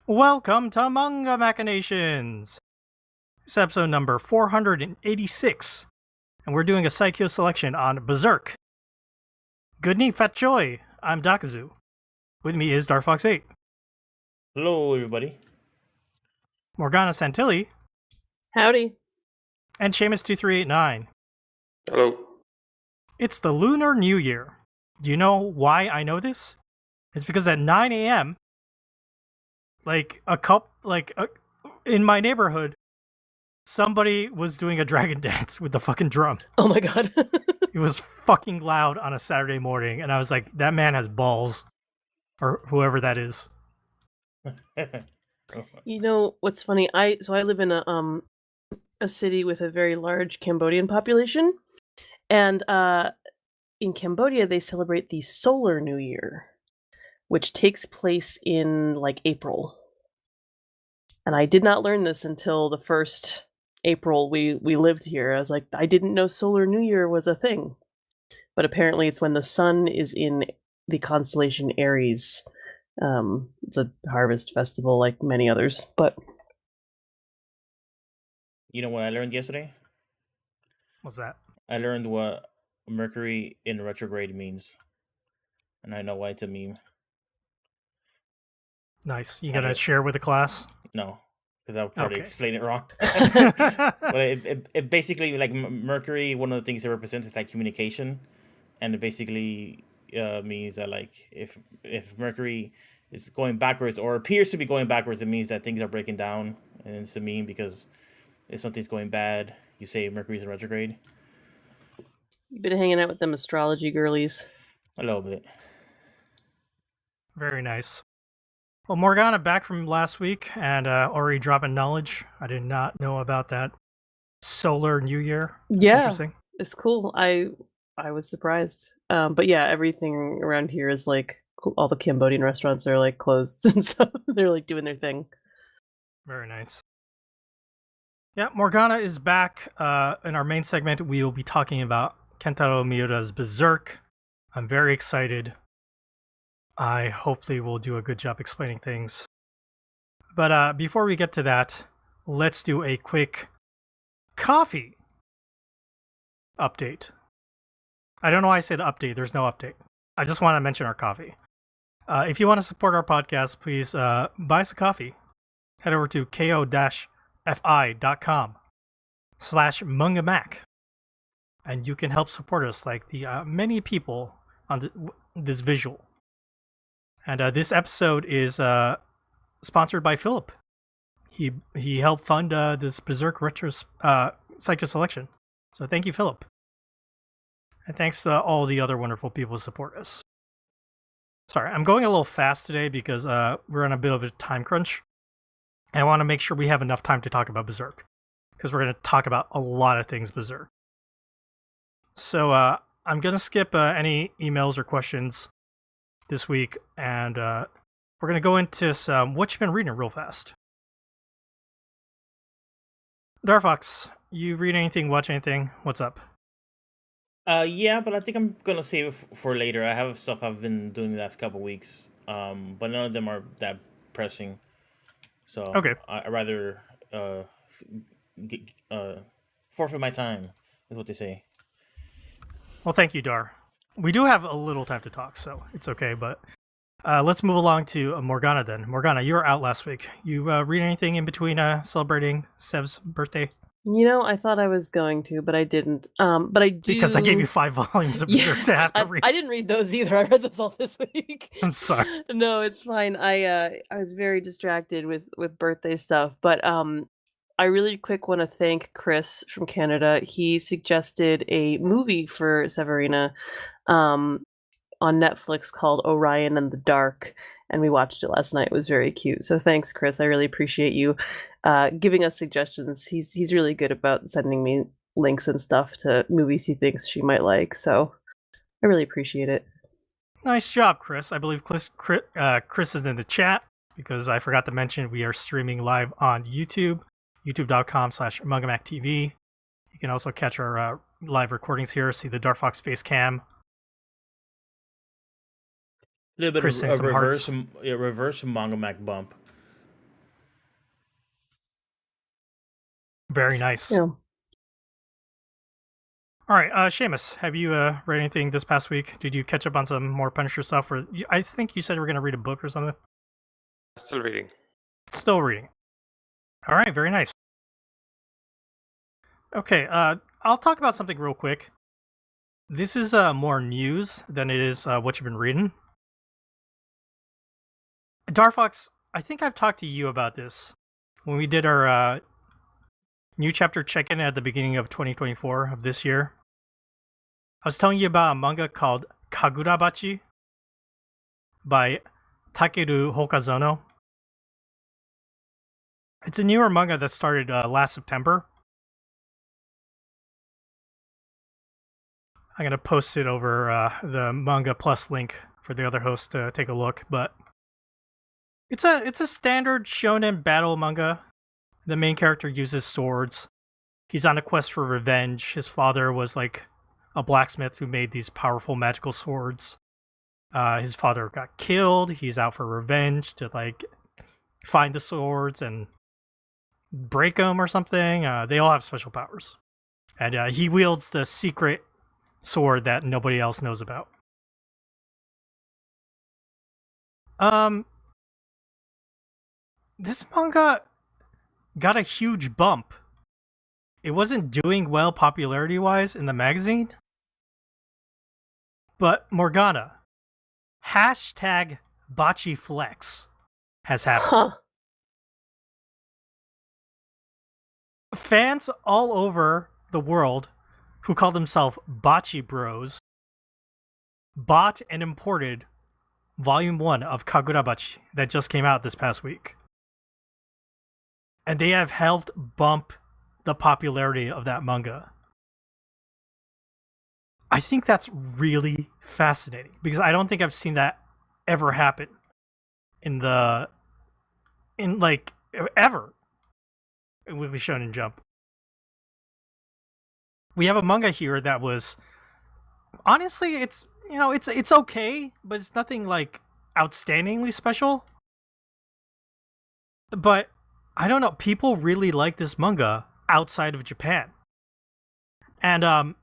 Welcome to Manga Machinations! It's episode number 486, and we're doing a Psycho selection on Berserk. Good night, Fat Joy! I'm Dakazu. With me is Darfox8. Hello, everybody. Morgana Santilli. Howdy. And Seamus2389. Hello. It's the Lunar New Year. Do you know why I know this? It's because at 9 a.m., in my neighborhood, somebody was doing a dragon dance with the fucking drum. Oh my god. It was fucking loud on a Saturday morning, and I was like, that man has balls. Or whoever that is. You know what's funny? I live in a city with a very large Cambodian population, and in Cambodia they celebrate the Solar New Year, which takes place in like April. And I did not learn this until the first April we lived here. I was like, I didn't know Solar New Year was a thing. But apparently it's when the sun is in the constellation Aries. It's a harvest festival like many others, but You know what I learned yesterday? What's that? I learned what Mercury in retrograde means. And I know why it's a meme. Nice. You gonna share with the class? No, because I'll probably Okay. explain it wrong. But it basically, like, Mercury, one of the things it represents is like communication. And it basically means that, like, if Mercury is going backwards or appears to be going backwards, it means that things are breaking down. And it's a meme because if something's going bad, you say Mercury's in retrograde. you've been hanging out with them astrology girlies. A little bit. Very nice. Well, Morgana back from last week and already dropping knowledge. I did not know about that Solar New Year. It's Yeah. interesting. It's cool. I was surprised. But yeah, everything around here is like all the Cambodian restaurants are like closed, and so they're like doing their thing. Very nice. Yeah, Morgana is back. In our main segment, we will be talking about Kentaro Miura's Berserk. I'm very excited. I hopefully will do a good job explaining things. But before we get to that, let's do a quick coffee update. I don't know why I said update. There's no update. I just want to mention our coffee. If you want to support our podcast, please buy us a coffee. Head over to ko-fi.com/mangamac. And you can help support us like the many people on this visual. And this episode is sponsored by Philip. He helped fund this Berserk Retro Psycho selection. So thank you, Philip. And thanks to all the other wonderful people who support us. Sorry, I'm going a little fast today because we're on a bit of a time crunch. And I want to make sure we have enough time to talk about Berserk. Because we're going to talk about a lot of things Berserk. So I'm going to skip any emails or questions this week, and we're going to go into some what you've been reading real fast. Darfox, you read anything, watch anything? What's up? Yeah, but I think I'm gonna save it for later. I have stuff I've been doing the last couple weeks, but none of them are that pressing. So Okay. I'd rather forfeit my time, is what they say. Well, thank you, Dar. We do have a little time to talk, so it's okay, but let's move along to Morgana then. Morgana, you were out last week. You read anything in between celebrating Sev's birthday? You know, I thought I was going to, but I didn't. But I do, Because I gave you 5 volumes of Berserk to have to read. I didn't read those either. I read those all this week. I'm sorry. No, it's fine. I was very distracted with birthday stuff, but I really quick want to thank Chris from Canada. He suggested a movie for Severina on Netflix called Orion and the Dark, and we watched it last night. It was very cute. So thanks, Chris. I really appreciate you giving us suggestions. He's really good about sending me links and stuff to movies he thinks she might like. So I really appreciate it. Nice job, Chris. I believe Chris is in the chat because I forgot to mention we are streaming live on YouTube, youtube.com/MangaMacTV. You can also catch our live recordings here, see the Darfox face cam. A little bit Chris of saying a some reverse, hearts. reverse Manga Mac bump. Very nice. Yeah. All right, Seamus, have you read anything this past week? Did you catch up on some more Punisher stuff? Or I think you said you were going to read a book or something. Still reading. Still reading. All right, very nice. Okay, I'll talk about something real quick. This is more news than it is what you've been reading. Darfox, I think I've talked to you about this when we did our new chapter check-in at the beginning of 2024 of this year. I was telling you about a manga called Kagurabachi by Takeru Hokazono. It's a newer manga that started last September. I'm going to post it over the Manga Plus link for the other host to take a look, but it's a standard shonen battle manga. The main character uses swords. He's on a quest for revenge. His father was like a blacksmith who made these powerful magical swords. His father got killed. He's out for revenge to like find the swords and break them or something. They all have special powers. And he wields the secret sword that nobody else knows about. This manga got a huge bump. It wasn't doing well popularity-wise in the magazine. But Morgana, hashtag Bocce Flex has happened. Huh. Fans all over the world who call themselves Bocce Bros bought and imported Volume 1 of Kagurabachi that just came out this past week. And they have helped bump the popularity of that manga. I think that's really fascinating because I don't think I've seen that ever happen ever in Weekly Shonen Jump. We have a manga here that was honestly it's okay, but it's nothing like outstandingly special. But I don't know, people really like this manga outside of Japan. And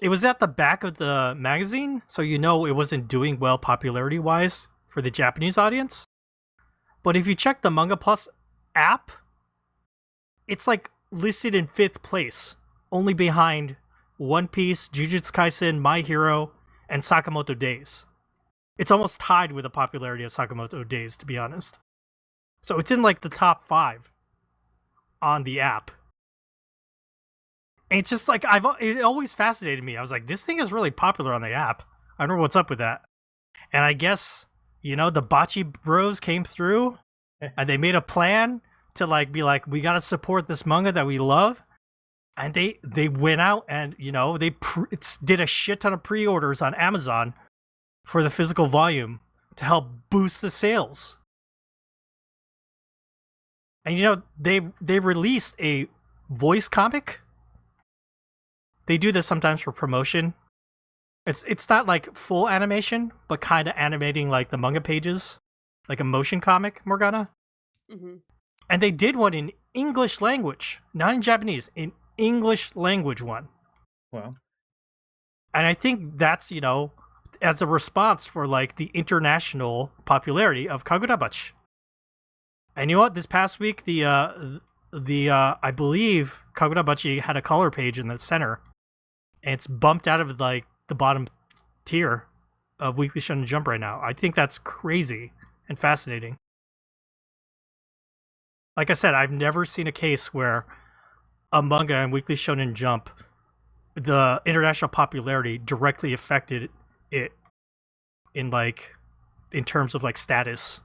it was at the back of the magazine, so it wasn't doing well popularity-wise for the Japanese audience. But if you check the Manga Plus app, it's like listed in 5th place, only behind One Piece, Jujutsu Kaisen, My Hero, and Sakamoto Days. It's almost tied with the popularity of Sakamoto Days, to be honest. So it's in like the top 5 on the app. And it's just like, it always fascinated me. I was like, this thing is really popular on the app. I don't know what's up with that. And I guess, the Bocce Bros came through and they made a plan to be like, we got to support this manga that we love. And they went out and, they did a shit ton of pre-orders on Amazon for the physical volume to help boost the sales. And, they released a voice comic. They do this sometimes for promotion. It's not like full animation, but kind of animating like the manga pages, like a motion comic, Morgana. Mm-hmm. And they did one in English language, not in Japanese, in English language one. Wow. And I think that's, as a response for like the international popularity of Kagurabachi. And you know what? This past week, the I believe Kagurabachi had a color page in the center, and it's bumped out of like the bottom tier of Weekly Shonen Jump right now. I think that's crazy and fascinating. Like I said, I've never seen a case where a manga in Weekly Shonen Jump, the international popularity directly affected it in terms of like status.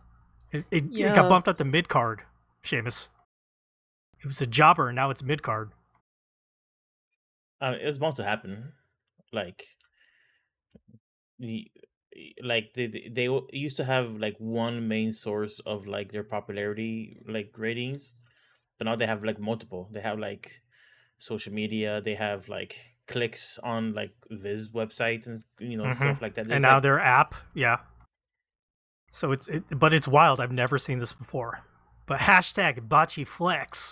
It got bumped up to mid card, Seamus. It was a jobber, and now it's mid card. It was bound to happen. Like they used to have like one main source of like their popularity like ratings, but now they have like multiple. They have like social media. They have like clicks on like Viz websites and stuff like that. And now their app, yeah. So but it's wild. I've never seen this before. But hashtag Bocce Flex.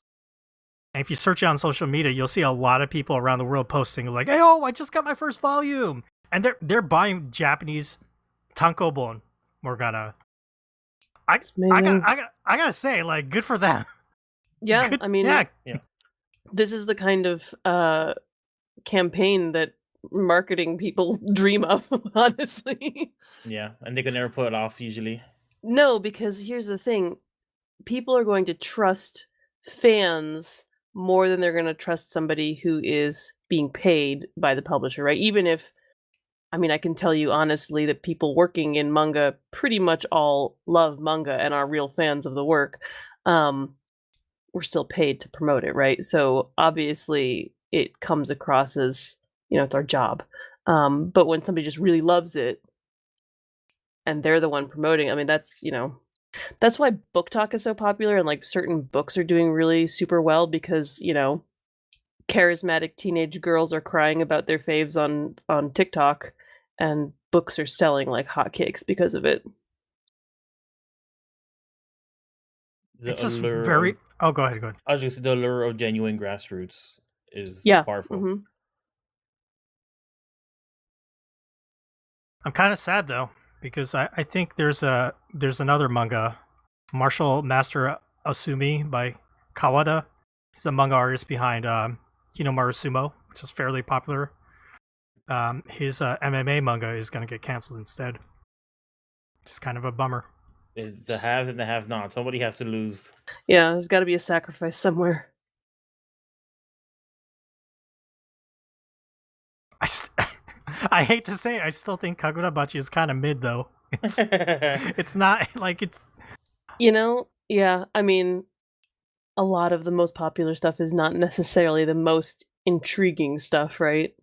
And if you search it on social media, you'll see a lot of people around the world posting like, "Hey, oh, I just got my first volume," and they're buying Japanese tankobon, Morgana. I gotta say, like, good for them. Yeah, Good, I mean, yeah, this is the kind of campaign that marketing people dream of, honestly. Yeah, and they can never pull it off usually. No, because here's the thing. People are going to trust fans more than they're going to trust somebody who is being paid by the publisher, right? Even if, I mean, I can tell you honestly that people working in manga pretty much all love manga and are real fans of the work. We're still paid to promote it, right? So obviously it comes across as, it's our job. But when somebody just really loves it and they're the one promoting, I mean, that's why book talk is so popular and like certain books are doing really super well because, charismatic teenage girls are crying about their faves on TikTok and books are selling like hotcakes because of it. it's just very. Oh, go ahead. I was just the allure of genuine grassroots is powerful. Mm-hmm. I'm kind of sad though because I think there's another manga, Martial Master Asumi by Kawada. He's the manga artist behind Hinomaru Sumo, which is fairly popular. His MMA manga is going to get canceled instead. Just kind of a bummer. The haves and the have-nots. Somebody has to lose. Yeah, there's got to be a sacrifice somewhere. I hate to say it, I still think Kagurabachi is kind of mid though. It's not like it's. Yeah, I mean, a lot of the most popular stuff is not necessarily the most intriguing stuff, right?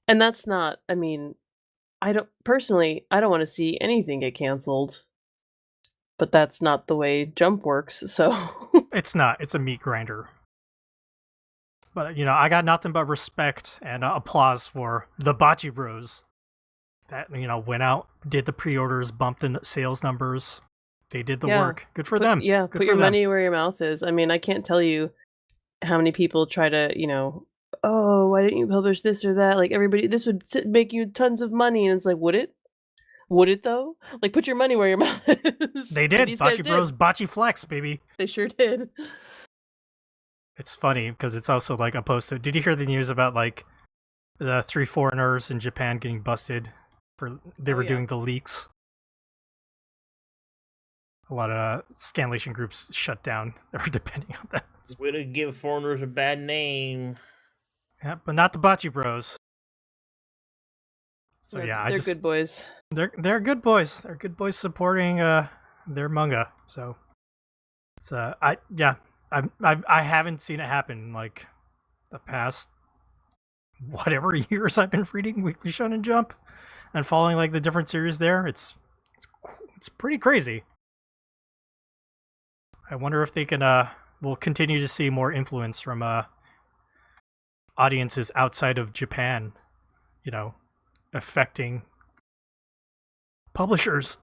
And that's not, I mean, I don't want to see anything get canceled. But that's not the way Jump works, so It's not. It's a meat grinder. But I got nothing but respect and applause for the Bachi Bros. That went out, did the pre-orders, bumped in sales numbers. They did the work. Good for them. Yeah, Good put for your them. money where your mouth is. I mean, I can't tell you how many people try to, oh, why didn't you publish this or that? Like everybody, this would make you tons of money, and it's like, would it? Would it though? Like, put your money where your mouth is. They did. Bachi Bros. Bachi Flex, baby. They sure did. It's funny because it's also like a post. Did you hear the news about like the 3 foreigners in Japan getting busted for they were doing the leaks? A lot of scanlation groups shut down. They were depending on that. Way to give foreigners a bad name. Yeah, but not the Bachi Bros. So they're good boys. They're good boys. They're good boys supporting their manga. So it's I haven't seen it happen in like the past whatever years I've been reading Weekly Shonen Jump and following like the different series there. It's pretty crazy. I wonder if they can we'll continue to see more influence from audiences outside of Japan, affecting publishers.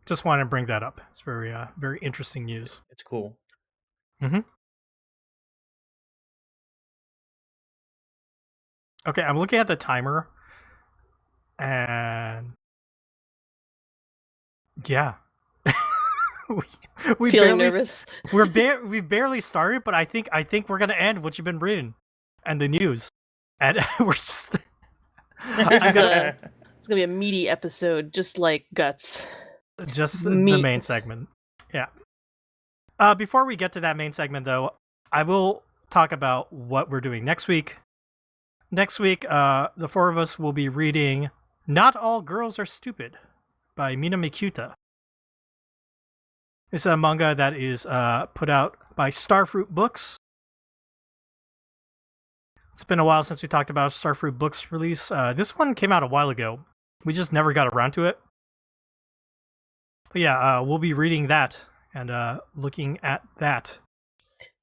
Just want to bring that up. It's very very interesting news. It's cool. Mm-hmm. Okay, I'm looking at the timer, and yeah, we feeling barely, nervous. We've barely started, but I think we're gonna end what you've been reading and the news, and we're just. It's gonna be a meaty episode, just like Guts. Just the main segment. Yeah. Before we get to that main segment, though, I will talk about what we're doing next week. Next week, the four of us will be reading Not All Girls Are Stupid by Mina Mikuta. It's a manga that is put out by Starfruit Books. It's been a while since we talked about Starfruit Books release. This one came out a while ago. We just never got around to it. But yeah, we'll be reading that and looking at that.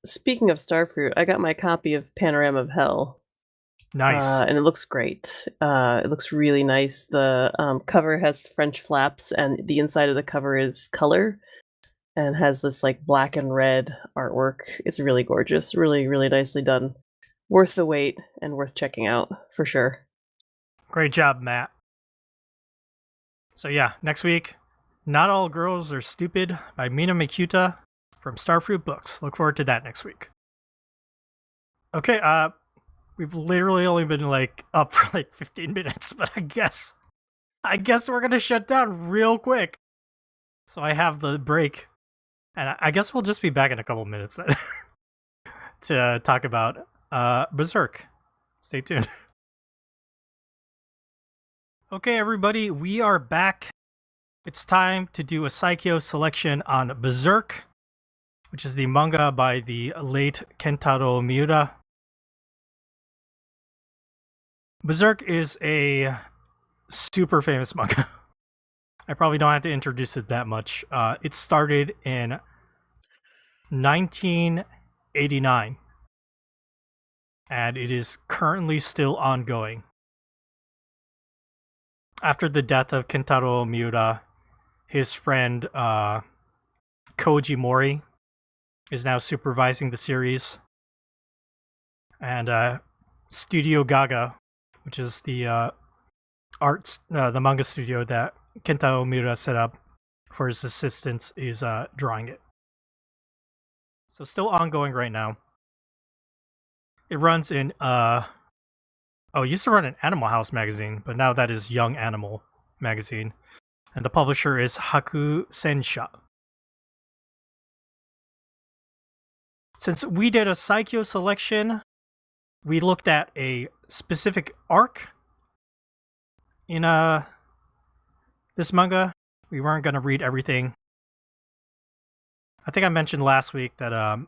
Speaking of Starfruit, I got my copy of Panorama of Hell. Nice. And it looks great. It looks really nice. The cover has French flaps, and the inside of the cover is color. and has this like black and red artwork. It's really gorgeous, really, really nicely done. Worth the wait and worth checking out for sure. Great job, Matt. So yeah, next week, Not All Girls Are Stupid by Mina Makuta from Starfruit Books. Look forward to that next week. Okay, we've literally only been like up for like 15 minutes, but I guess we're gonna shut down real quick. So I have the break, and I guess we'll just be back in a couple minutes then to talk about Berserk. Stay tuned. Okay, everybody, we are back. It's time to do a Saikyo selection on Berserk, which is the manga by the late Kentaro Miura. Berserk is a super famous manga. I probably don't have to introduce it that much. It started in 1989, and it is currently still ongoing. After the death of Kentaro Miura, his friend Koji Mori is now supervising the series. And Studio Gaga, which is the the manga studio that Kentaro Miura set up for his assistants, is drawing it. So still ongoing right now. It runs in it used to run in Animal House magazine, but now that is Young Animal magazine. And the publisher is Haku Sensha. Since we did a Saikyo selection, we looked at a specific arc in this manga. We weren't going to read everything. I think I mentioned last week that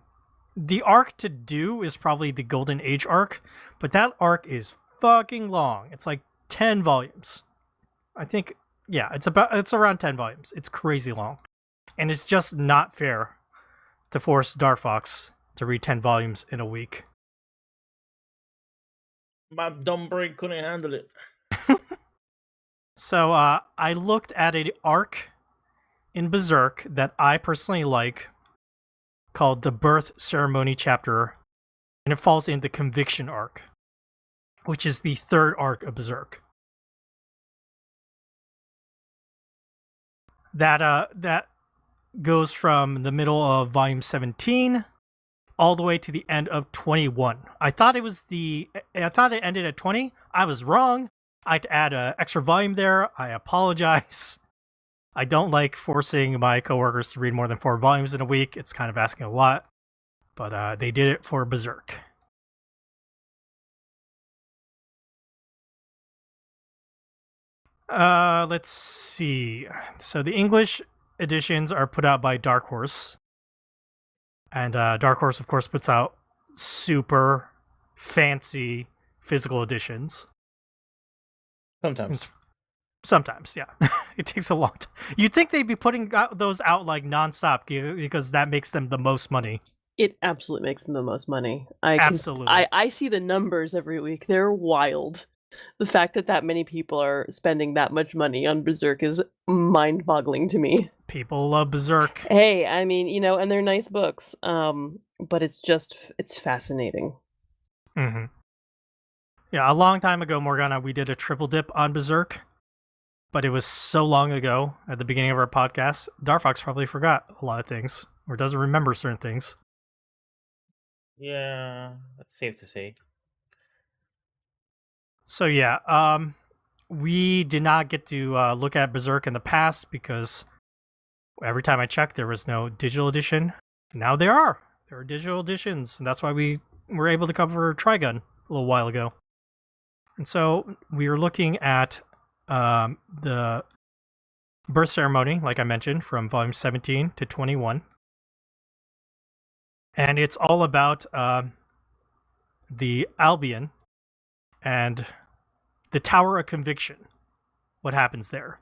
the arc to do is probably the Golden Age arc, but that arc is fucking long. It's like 10 volumes. I think, yeah, it's around 10 volumes. It's crazy long. And it's just not fair to force Darfox to read 10 volumes in a week. My dumb brain couldn't handle it. So I looked at an arc in Berserk that I personally like called the Birth Ceremony chapter, and it falls in the Conviction arc, which is the third arc of Berserk. That goes from the middle of volume 17 all the way to the end of 21. I thought it ended at 20. I was wrong. I had to add an extra volume there. I apologize. I don't like forcing my coworkers to read more than 4 volumes in a week. It's kind of asking a lot, but they did it for Berserk. Let's see. So the English editions are put out by Dark Horse. And Dark Horse, of course, puts out super fancy physical editions. Sometimes, yeah. It takes a long time. You'd think they'd be putting those out like nonstop because that makes them the most money. It absolutely makes them the most money. Absolutely. I see the numbers every week. They're wild. The fact that many people are spending that much money on Berserk is mind-boggling to me. People love Berserk. Hey, I mean, and they're nice books. But it's fascinating. Mm-hmm. Yeah, a long time ago, Morgana, we did a triple dip on Berserk, but it was so long ago at the beginning of our podcast, Darfox probably forgot a lot of things or doesn't remember certain things. Yeah, that's safe to say. So yeah, we did not get to look at Berserk in the past because every time I checked, there was no digital edition. Now there are digital editions, and that's why we were able to cover Trigun a little while ago. And so we are looking at the Birth Ceremony, like I mentioned, from volume 17 to 21. And it's all about the Albion and the Tower of Conviction, what happens there.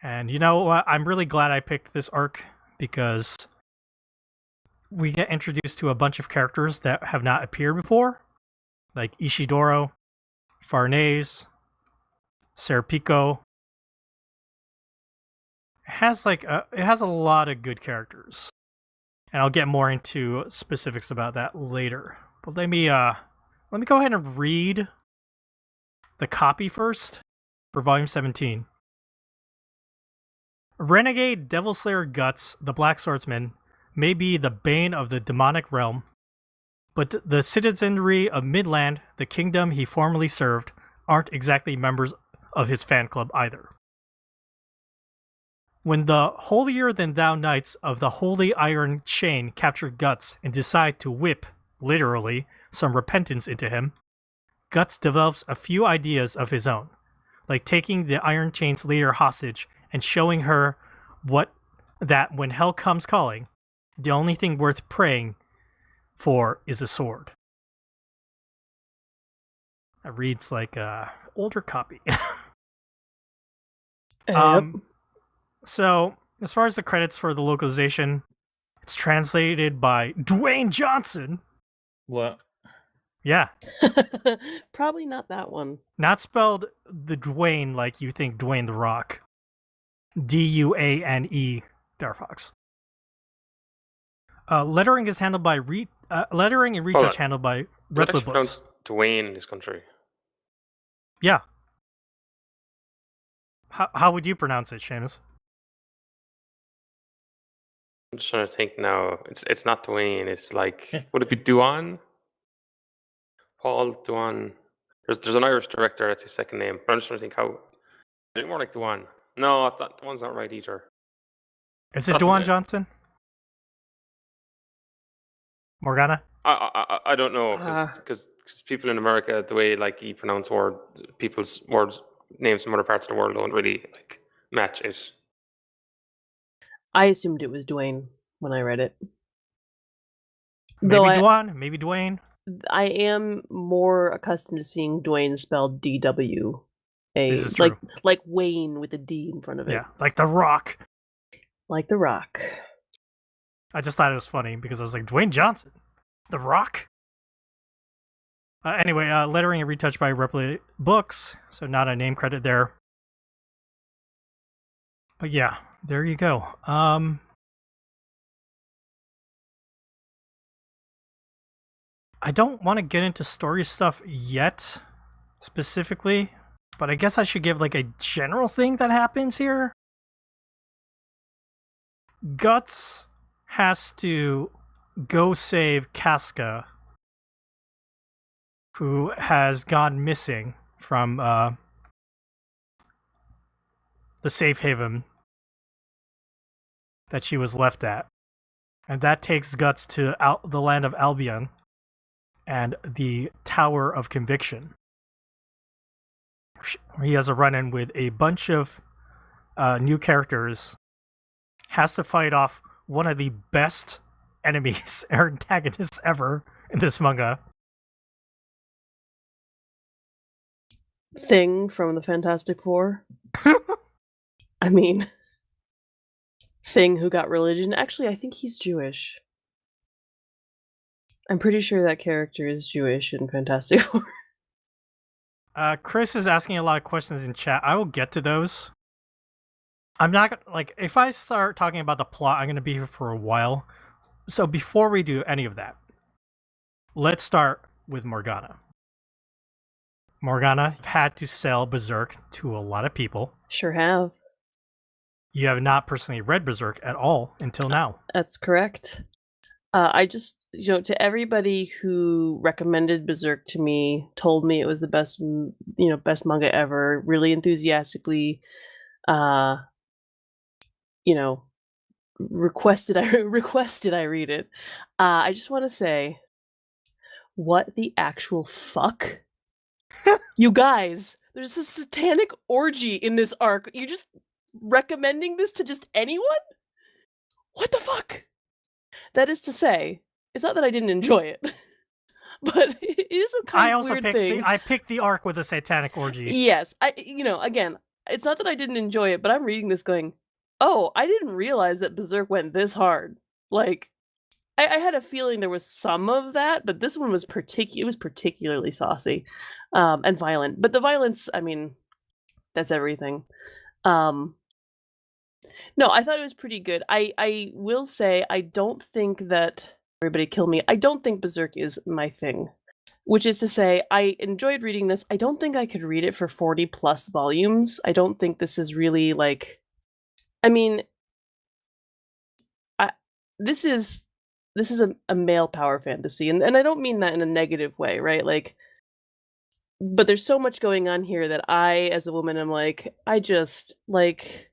And you know what? I'm really glad I picked this arc because we get introduced to a bunch of characters that have not appeared before, like Ishidoro, Farnese, Serpico, has it has a lot of good characters, and I'll get more into specifics about that later. But let me go ahead and read the copy first for Volume 17. Renegade Devil Slayer Guts, the Black Swordsman, may be the bane of the demonic realm, but the citizenry of Midland, the kingdom he formerly served, aren't exactly members of his fan club either. When the holier-than-thou knights of the Holy Iron Chain capture Guts and decide to whip, literally, some repentance into him, Guts develops a few ideas of his own, like taking the Iron Chain's leader hostage and showing her that when hell comes calling, the only thing worth praying for is a sword. That reads like a older copy. So, as far as the credits for the localization, it's translated by Dwayne Johnson. What? Yeah. Probably not that one. Not spelled the Dwayne like you think Dwayne the Rock. Duane, Darfox. Lettering is handled by lettering and retouch handled by What Repli Books. Dwayne in this country? Yeah. How would you pronounce it, Seamus? I'm just trying to think now. It's not Dwayne. It's like, would it be Duan? Paul Duan. There's an Irish director. That's his second name. But I'm just trying to think how. Is it more like Duan? No, that one's not right either. Is it Not Dwayne Dwayne. Johnson? Morgana? I don't know because people in America, the way like you pronounce people's words, names from other parts of the world don't really like match it. I assumed it was Dwayne when I read it. Maybe Though maybe Dwayne. I am more accustomed to seeing Dwayne spelled DW. This is true. Like Wayne with a D in front of it. Yeah, like The Rock. Like The Rock. I just thought it was funny because I was like, Dwayne Johnson? The Rock? Anyway, lettering and retouch by Repli Books, so not a name credit there. But yeah, there you go. I don't want to get into story stuff yet, specifically, but I guess I should give like a general thing that happens here. Guts has to go save Casca, who has gone missing from the safe haven that she was left at. And that takes Guts to the land of Albion and the Tower of Conviction. He has a run-in with a bunch of new characters, has to fight off one of the best enemies or antagonists ever in this manga. Thing from the Fantastic Four. I mean, Thing who got religion. Actually, I think he's Jewish. I'm pretty sure that character is Jewish in Fantastic Four. Chris is asking a lot of questions in chat. I will get to those. I'm not like, if I start talking about the plot, I'm going to be here for a while. So before we do any of that, let's start with Morgana. Morgana, you've had to sell Berserk to a lot of people. Sure have. You have not personally read Berserk at all until now. That's correct. I just, to everybody who recommended Berserk to me, told me it was the best, best manga ever, really enthusiastically, requested I read it. I just want to say, what the actual fuck? You guys, there's a satanic orgy in this arc. You're just recommending this to just anyone? What the fuck? That is to say, it's not that I didn't enjoy it, but it is a kind of weird thing. I picked the arc with a satanic orgy. Yes, again, it's not that I didn't enjoy it, but I'm reading this going, oh, I didn't realize that Berserk went this hard. Like, I had a feeling there was some of that, but this one was particularly saucy and violent. But the violence, I mean, that's everything. No, I thought it was pretty good. I will say I don't think that everybody kill me. I don't think Berserk is my thing. Which is to say, I enjoyed reading this. I don't think I could read it for 40 plus volumes. I don't think this is really like I mean this is a male power fantasy, and I don't mean that in a negative way, right? Like but there's so much going on here that I, as a woman, am like, I just like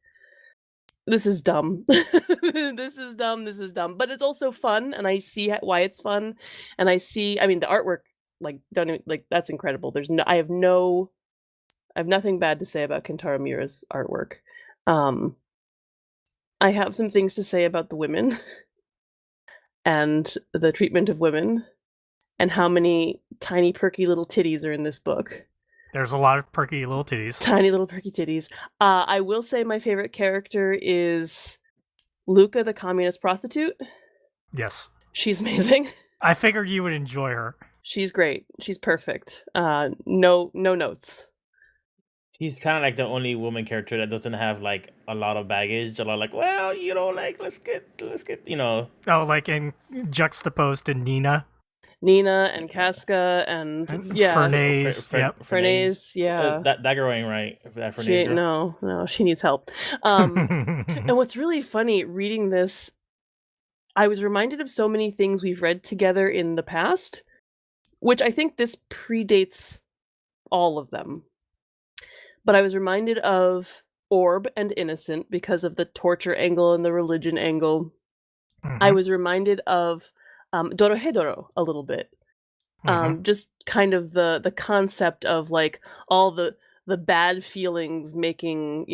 this is dumb. This is dumb. This is dumb. But it's also fun, and I see why it's fun, and I see. I mean, the artwork, like, don't even, like that's incredible. I have nothing bad to say about Kentaro Miura's artwork. I have some things to say about the women and the treatment of women, and how many tiny perky little titties are in this book. There's a lot of perky little titties. Tiny little perky titties. I will say my favorite character is Luca, the communist prostitute. Yes. She's amazing. I figured you would enjoy her. She's great. She's perfect. No notes. She's kind of like the only woman character that doesn't have like a lot of baggage. A lot like, well, you know, like let's get, you know. Oh, like in juxtaposed to Nina. Nina and Casca and yeah, Fernaise. Yeah. That girl ain't right. That She no, she needs help. And what's really funny reading this, I was reminded of so many things we've read together in the past, which I think this predates all of them. But I was reminded of Orb and Innocent because of the torture angle and the religion angle. Mhm. I was reminded of Dorohedoro a little bit. Just kind of the concept of like all the bad feelings making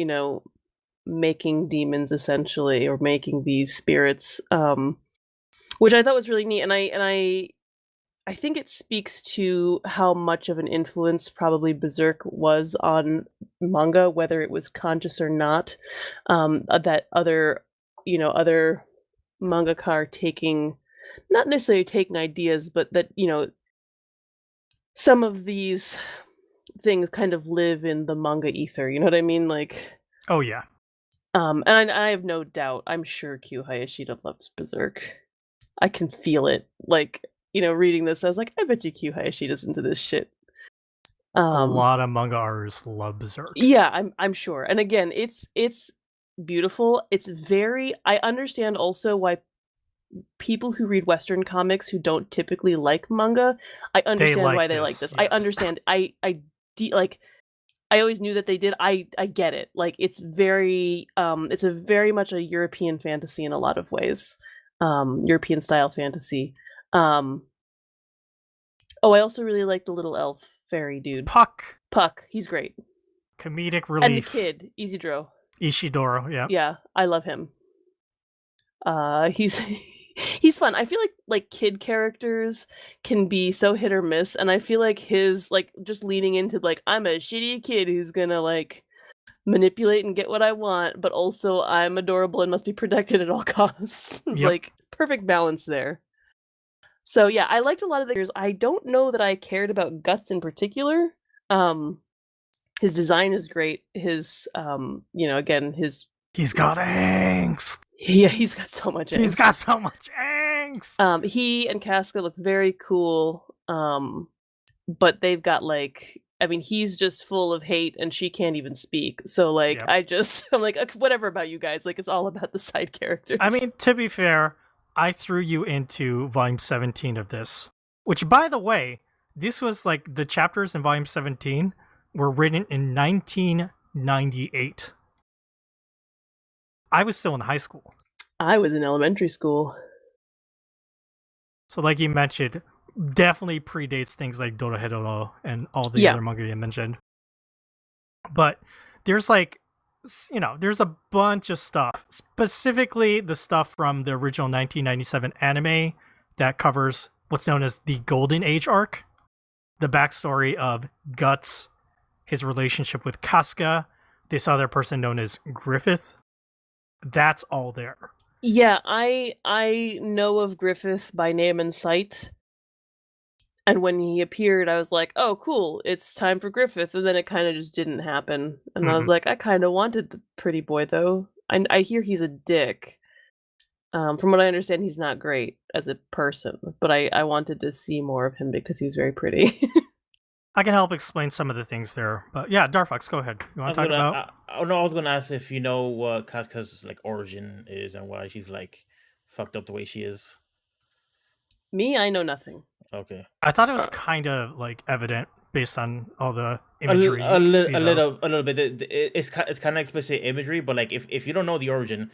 demons essentially, or making these spirits, which I thought was really neat. And I think it speaks to how much of an influence probably Berserk was on manga, whether it was conscious or not. That other mangaka are not necessarily taking ideas, but that, some of these things kind of live in the manga ether, you know what I mean? Like, oh yeah. And I have no doubt, I'm sure Kyu Hayashida loves Berserk. I can feel it. Like, reading this, I was like, I bet you Kyu Hayashida's into this shit. A lot of manga artists love Berserk. Yeah, I'm sure. And again, it's beautiful. It's very. I understand also why people who read Western comics who don't typically like manga, I understand why they like this. Yes. I understand. I always knew that they did. I get it. Like it's very it's a very much a European fantasy in a lot of ways. European style fantasy. I also really like the little elf fairy dude. Puck, he's great. Comedic relief. And the kid, Ishidoro, yeah. Yeah, I love him. He's fun. I feel like kid characters can be so hit or miss, and I feel like his just leaning into I'm a shitty kid who's gonna manipulate and get what I want, but also I'm adorable and must be protected at all costs. It's perfect balance there. So yeah, I liked a lot of the characters. I don't know that I cared about Guts in particular. His design is great. His again, he's got angst. Yeah, he's got so much angst. He's got so much angst. He and Casca look very cool. But they've got he's just full of hate and she can't even speak. So I'm like, okay, whatever about you guys. It's all about the side characters. I mean, to be fair, I threw you into volume 17 of this, which, by the way, this was the chapters in volume 17 were written in 1998. I was still in high school. I was in elementary school. So like you mentioned, definitely predates things like Dorohedoro and all the other manga you mentioned. But there's there's a bunch of stuff, specifically the stuff from the original 1997 anime that covers what's known as the Golden Age arc, the backstory of Guts, his relationship with Casca, this other person known as Griffith. That's all there. Yeah, I know of Griffith by name and sight. And when he appeared, I was like, oh, cool, it's time for Griffith. And then it kind of just didn't happen. And I was like, I kind of wanted the pretty boy, though. I hear he's a dick. From what I understand, he's not great as a person, but I wanted to see more of him because he was very pretty. I can help explain some of the things there, but yeah, Darfox, go ahead. You want to talk about? I was gonna ask if you know what Casca's like origin is and why she's like fucked up the way she is. Me, I know nothing. Okay. I thought it was kind of like evident based on all the A imagery. you can see, though. little bit. It's kind of explicit imagery, but like if you don't know the origin,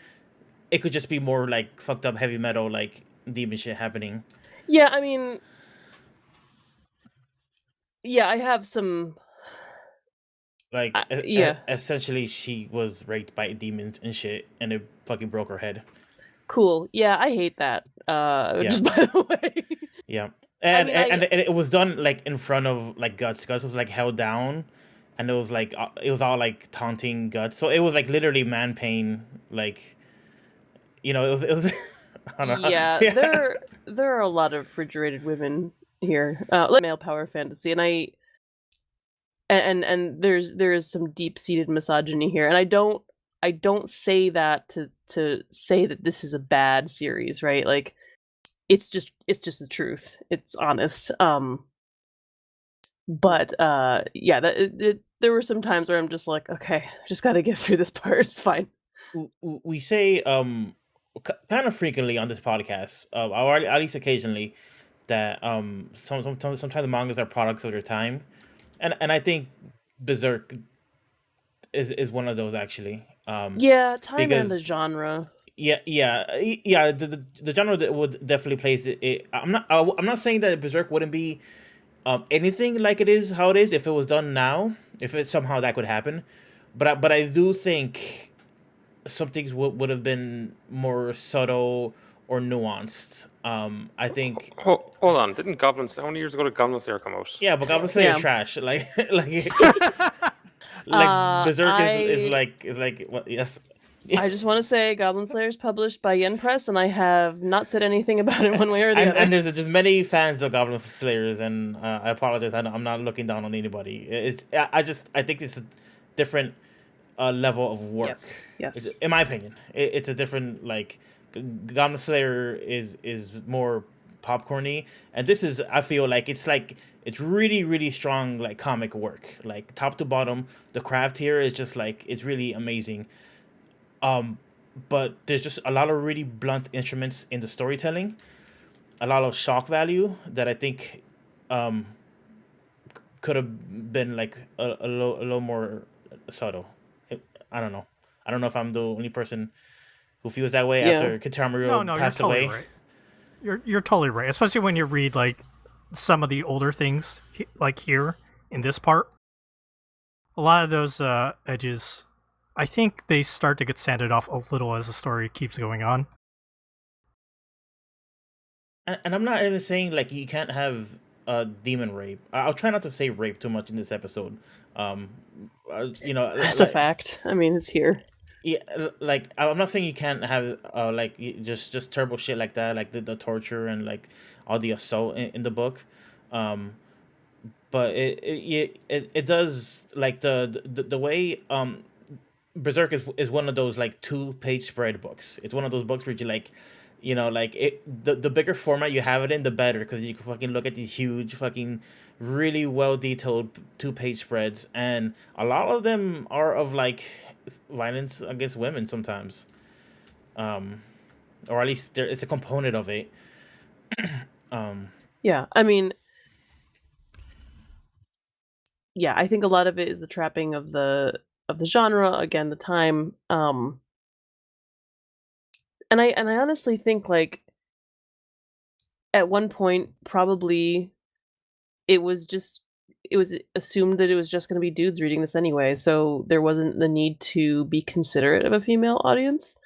it could just be more like fucked up heavy metal like demon shit happening. Yeah, I mean, yeah, I have some. Like yeah. Essentially, she was raped by demons and shit, and it fucking broke her head. Cool. Yeah, I hate that. Just by the way. Yeah, I and mean, it was done like in front of like Guts. Guts was like held down, and it was like it was all like taunting Guts. So it was like literally man pain. Like, you know, it was. I don't know. yeah, there are a lot of refrigerated women here. Like male power fantasy, and there is some deep seated misogyny here, and I don't say that to say that this is a bad series, right? Like, it's just the truth. It's honest. But yeah, there were some times where I'm just like, okay, I just got to get through this part. It's fine. We say kind of frequently on this podcast, or at least occasionally, that sometimes the mangas are products of their time, and I think Berserk is one of those actually. Yeah, time and the because genre. yeah. The genre that would definitely place it. I'm not saying that Berserk wouldn't be anything like it is how it is if it was done now, if it somehow that could happen, but I do think some things would have been more subtle or nuanced. I think. Hold on, didn't Goblin Slayer, how many years ago did Goblin Slayer come out? Yeah, but Goblin Slayer is Yeah. trash. Like Berserk is like what? Yes. I just want to say Goblin Slayer is published by Yen Press, and I have not said anything about it one way or the other. And there's many fans of Goblin Slayers, and I apologize. I'm not looking down on anybody. I think it's a different level of work. Yes. In my opinion, it's a different like. Goblin Slayer is more popcorny, and this is, I feel like it's really really strong like comic work, like top to bottom. The craft here is just like it's really amazing. But there's just a lot of really blunt instruments in the storytelling, a lot of shock value that I think could have been like a little more subtle. I don't know. I don't know if I'm the only person who feels that way after Kitamaru passed you're totally away. Right. You're totally right, especially when you read like some of the older things, like here in this part. A lot of those edges, I think they start to get sanded off a little as the story keeps going on. And I'm not even saying like you can't have demon rape. I'll try not to say rape too much in this episode. You know, That's a fact. I mean, it's here. Yeah, like I'm not saying you can't have like just terrible shit like that, like the torture and like all the assault in the book, but it does like the way Berserk is one of those like 2-page spread books. It's one of those books where you like, you know, like the bigger format you have it in, the better, because you can fucking look at these huge fucking really well detailed 2-page spreads, and a lot of them are of like violence against women sometimes, or at least it's a component of it. Yeah, I mean, yeah, I think a lot of it is the trapping of the genre, again, the time, and I honestly think like at one point probably it was assumed that it was just going to be dudes reading this anyway, so there wasn't the need to be considerate of a female audience.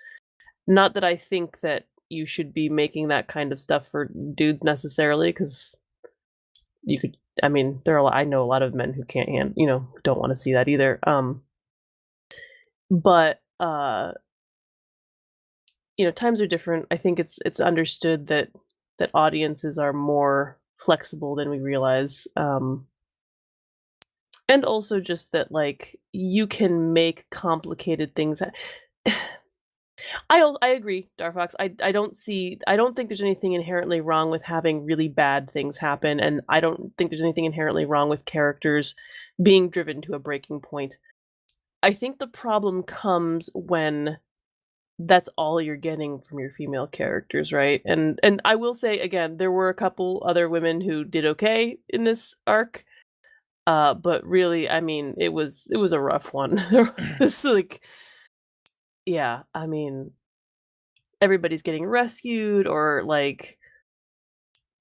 Not that I think that you should be making that kind of stuff for dudes necessarily, because you could. I mean, I know a lot of men who can't don't want to see that either. But times are different. I think it's understood that audiences are more flexible than we realize. And also just that like you can make complicated things. I agree, Darfox. I don't think there's anything inherently wrong with having really bad things happen, and I don't think there's anything inherently wrong with characters being driven to a breaking point. I think the problem comes when that's all you're getting from your female characters, right? And I will say again, there were a couple other women who did okay in this arc. But really, I mean, it was a rough one. It's like, yeah, I mean, everybody's getting rescued or like,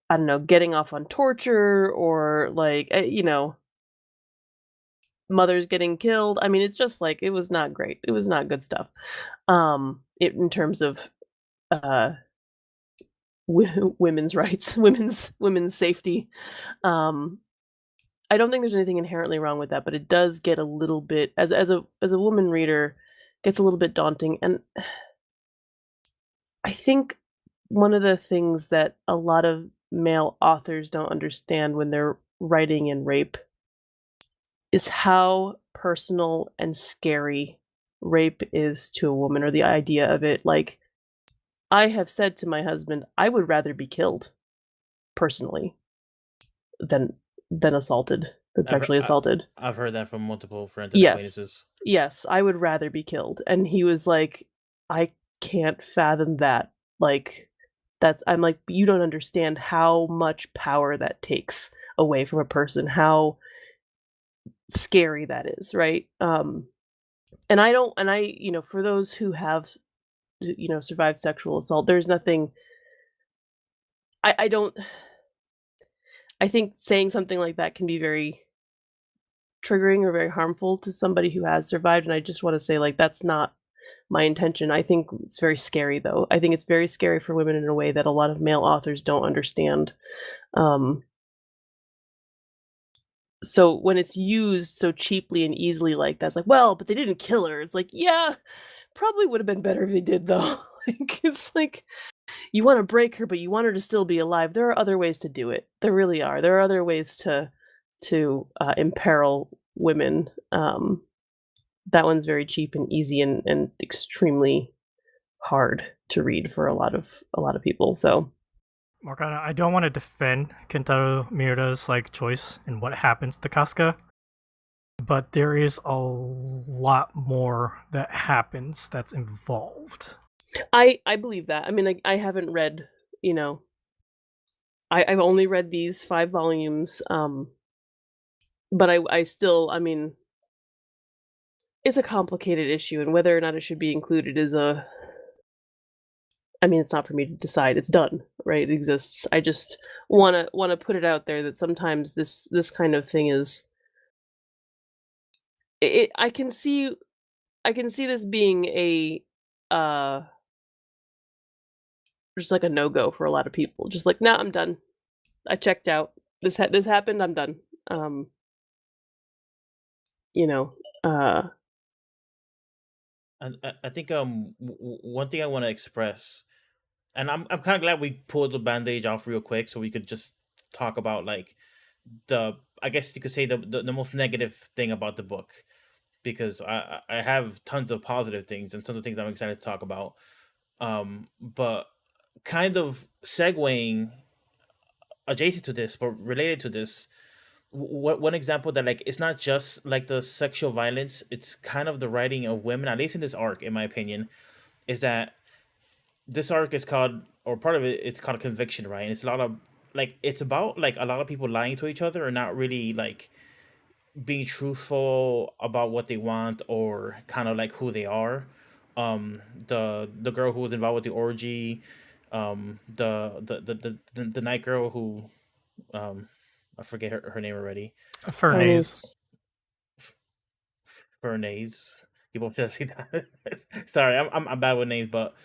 I don't know, getting off on torture or like, mothers getting killed. I mean, it's just like it was not great. It was not good stuff. In terms of uh women's rights, women's safety. Um I don't think there's anything inherently wrong with that, but it does get a little bit as a woman reader, gets a little bit daunting, and I think one of the things that a lot of male authors don't understand when they're writing in rape is how personal and scary rape is to a woman, or the idea of it. Like, I have said to my husband, I would rather be killed personally than assaulted, than I've heard, sexually assaulted. I've heard that from multiple friends and Yes. acquaintances. Yes, I would rather be killed. And he was like, I can't fathom that. Like, I'm like, you don't understand how much power that takes away from a person, how scary that is, right? And for those who have, survived sexual assault, there's nothing, I don't, I think saying something like that can be very triggering or very harmful to somebody who has survived. And I just want to say, like, that's not my intention. I think it's very scary, though. I think it's very scary for women in a way that a lot of male authors don't understand. So when it's used so cheaply and easily like that, it's like, well, but they didn't kill her. It's like, yeah, probably would have been better if they did, though. Like, it's like, you want to break her, but you want her to still be alive. There are other ways to do it. There really are. There are other ways to imperil women. That one's very cheap and easy and extremely hard to read for a lot of people. So Morgana, I don't want to defend Kentaro Miura's like choice in what happens to Casca, but there is a lot more that happens that's involved. I believe that. I mean, I haven't read, I've only read these 5 volumes, but I still, I mean, it's a complicated issue, and whether or not it should be included is I mean, it's not for me to decide. It's done, right? It exists. I just wanna put it out there that sometimes this kind of thing is I can see this being a just like a no-go for a lot of people. Just like, "Nah, I'm done. I checked out. This happened, I'm done." You know, uh And I think one thing I want to express, and I'm kind of glad we pulled the bandage off real quick so we could just talk about like the, I guess you could say the most negative thing about the book, because I have tons of positive things and tons of things I'm excited to talk about. But kind of segueing adjacent to this, but related to this, what one example that like it's not just like the sexual violence, it's kind of the writing of women, at least in this arc, in my opinion, is that this arc is called, or part of it, it's called conviction, right? And it's a lot of like, it's about like a lot of people lying to each other and not really like being truthful about what they want or kind of like who they are. The girl who was involved with the orgy, the night girl who, I forget her name already. Furnace. Bernays. People say that. Sorry, I'm bad with names, but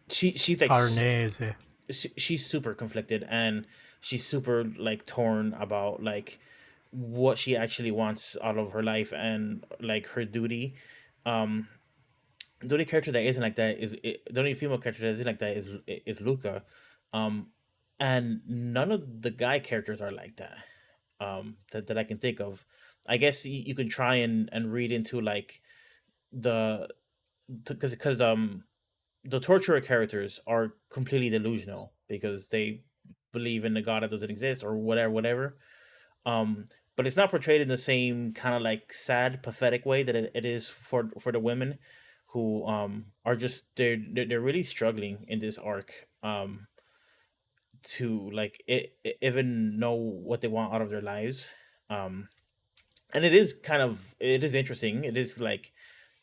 she's like Farnese. she's super conflicted, and she's super like torn about like what she actually wants out of her life and like her duty. Um, the only character that isn't like that the only female character that isn't like that is Luca, um, and none of the guy characters are like that. That I can think of. I guess you can try and read into like the, because the torturer characters are completely delusional because they believe in a god that doesn't exist or whatever. Um, but it's not portrayed in the same kind of like sad, pathetic way that it is for the women who are just they're really struggling in this arc to like even know what they want out of their lives. Um, and it is interesting. It is like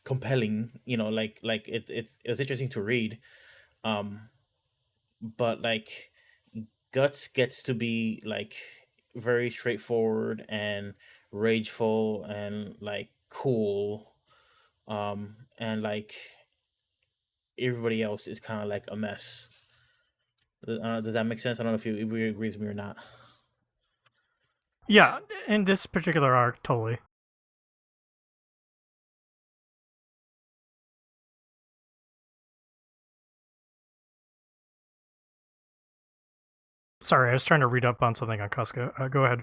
compelling, like it was interesting to read. Um, but like Guts gets to be like very straightforward and rageful and like cool. And like everybody else is kind of like a mess. Does that make sense? I don't know if you agrees with me or not. Yeah, in this particular arc, totally. Sorry, I was trying to read up on something on Casca. Go ahead.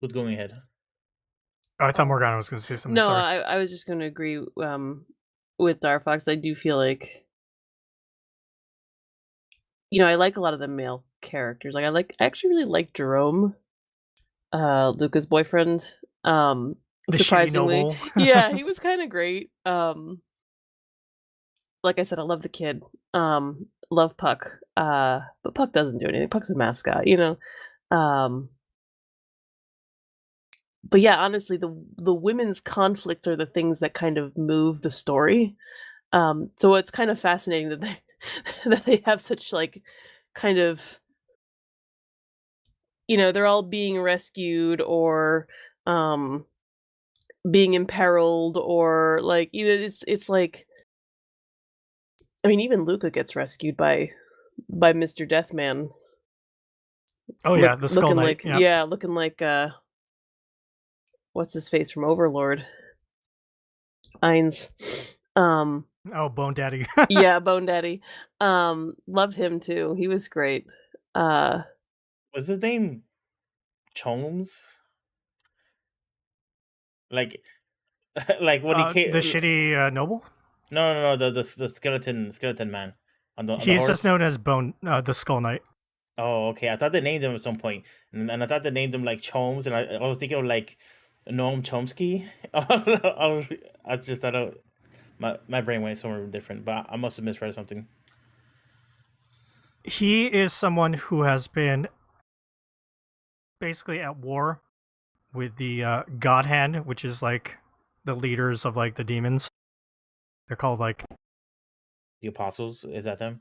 Who's going ahead? Oh, I thought Morgana was going to say something. No, Sorry. I was just going to agree with Darfox. I do feel like, I like a lot of the male characters. Like I actually really like Jerome, Luca's boyfriend. The shitty Surprisingly, noble. yeah, he was kind of great. Like I said, I love the kid. Love Puck. But Puck doesn't do anything. Puck's a mascot, But yeah, honestly, the women's conflicts are the things that kind of move the story. So it's kind of fascinating that they that they have such like kind of they're all being rescued or being imperiled or like it's like, I mean, even Luca gets rescued by Mr. Deathman. Oh yeah, the Skull looking Knight. like looking like what's his face from Overlord? Ainz. Oh, Bone Daddy. Yeah, Bone Daddy. Loved him too. He was great. Was his name Chomes? Like, like when he came. The shitty noble. No. The skeleton man on the He's horse. just known as Bone, the Skull Knight. Oh, okay. I thought they named him at some point, and I thought they named him like Chomes, and I was thinking of like Noam Chomsky. I just thought my brain went somewhere different, but I must have misread something. He is someone who has been basically at war with the God Hand, which is like the leaders of like the demons. They're called like The Apostles, is that them?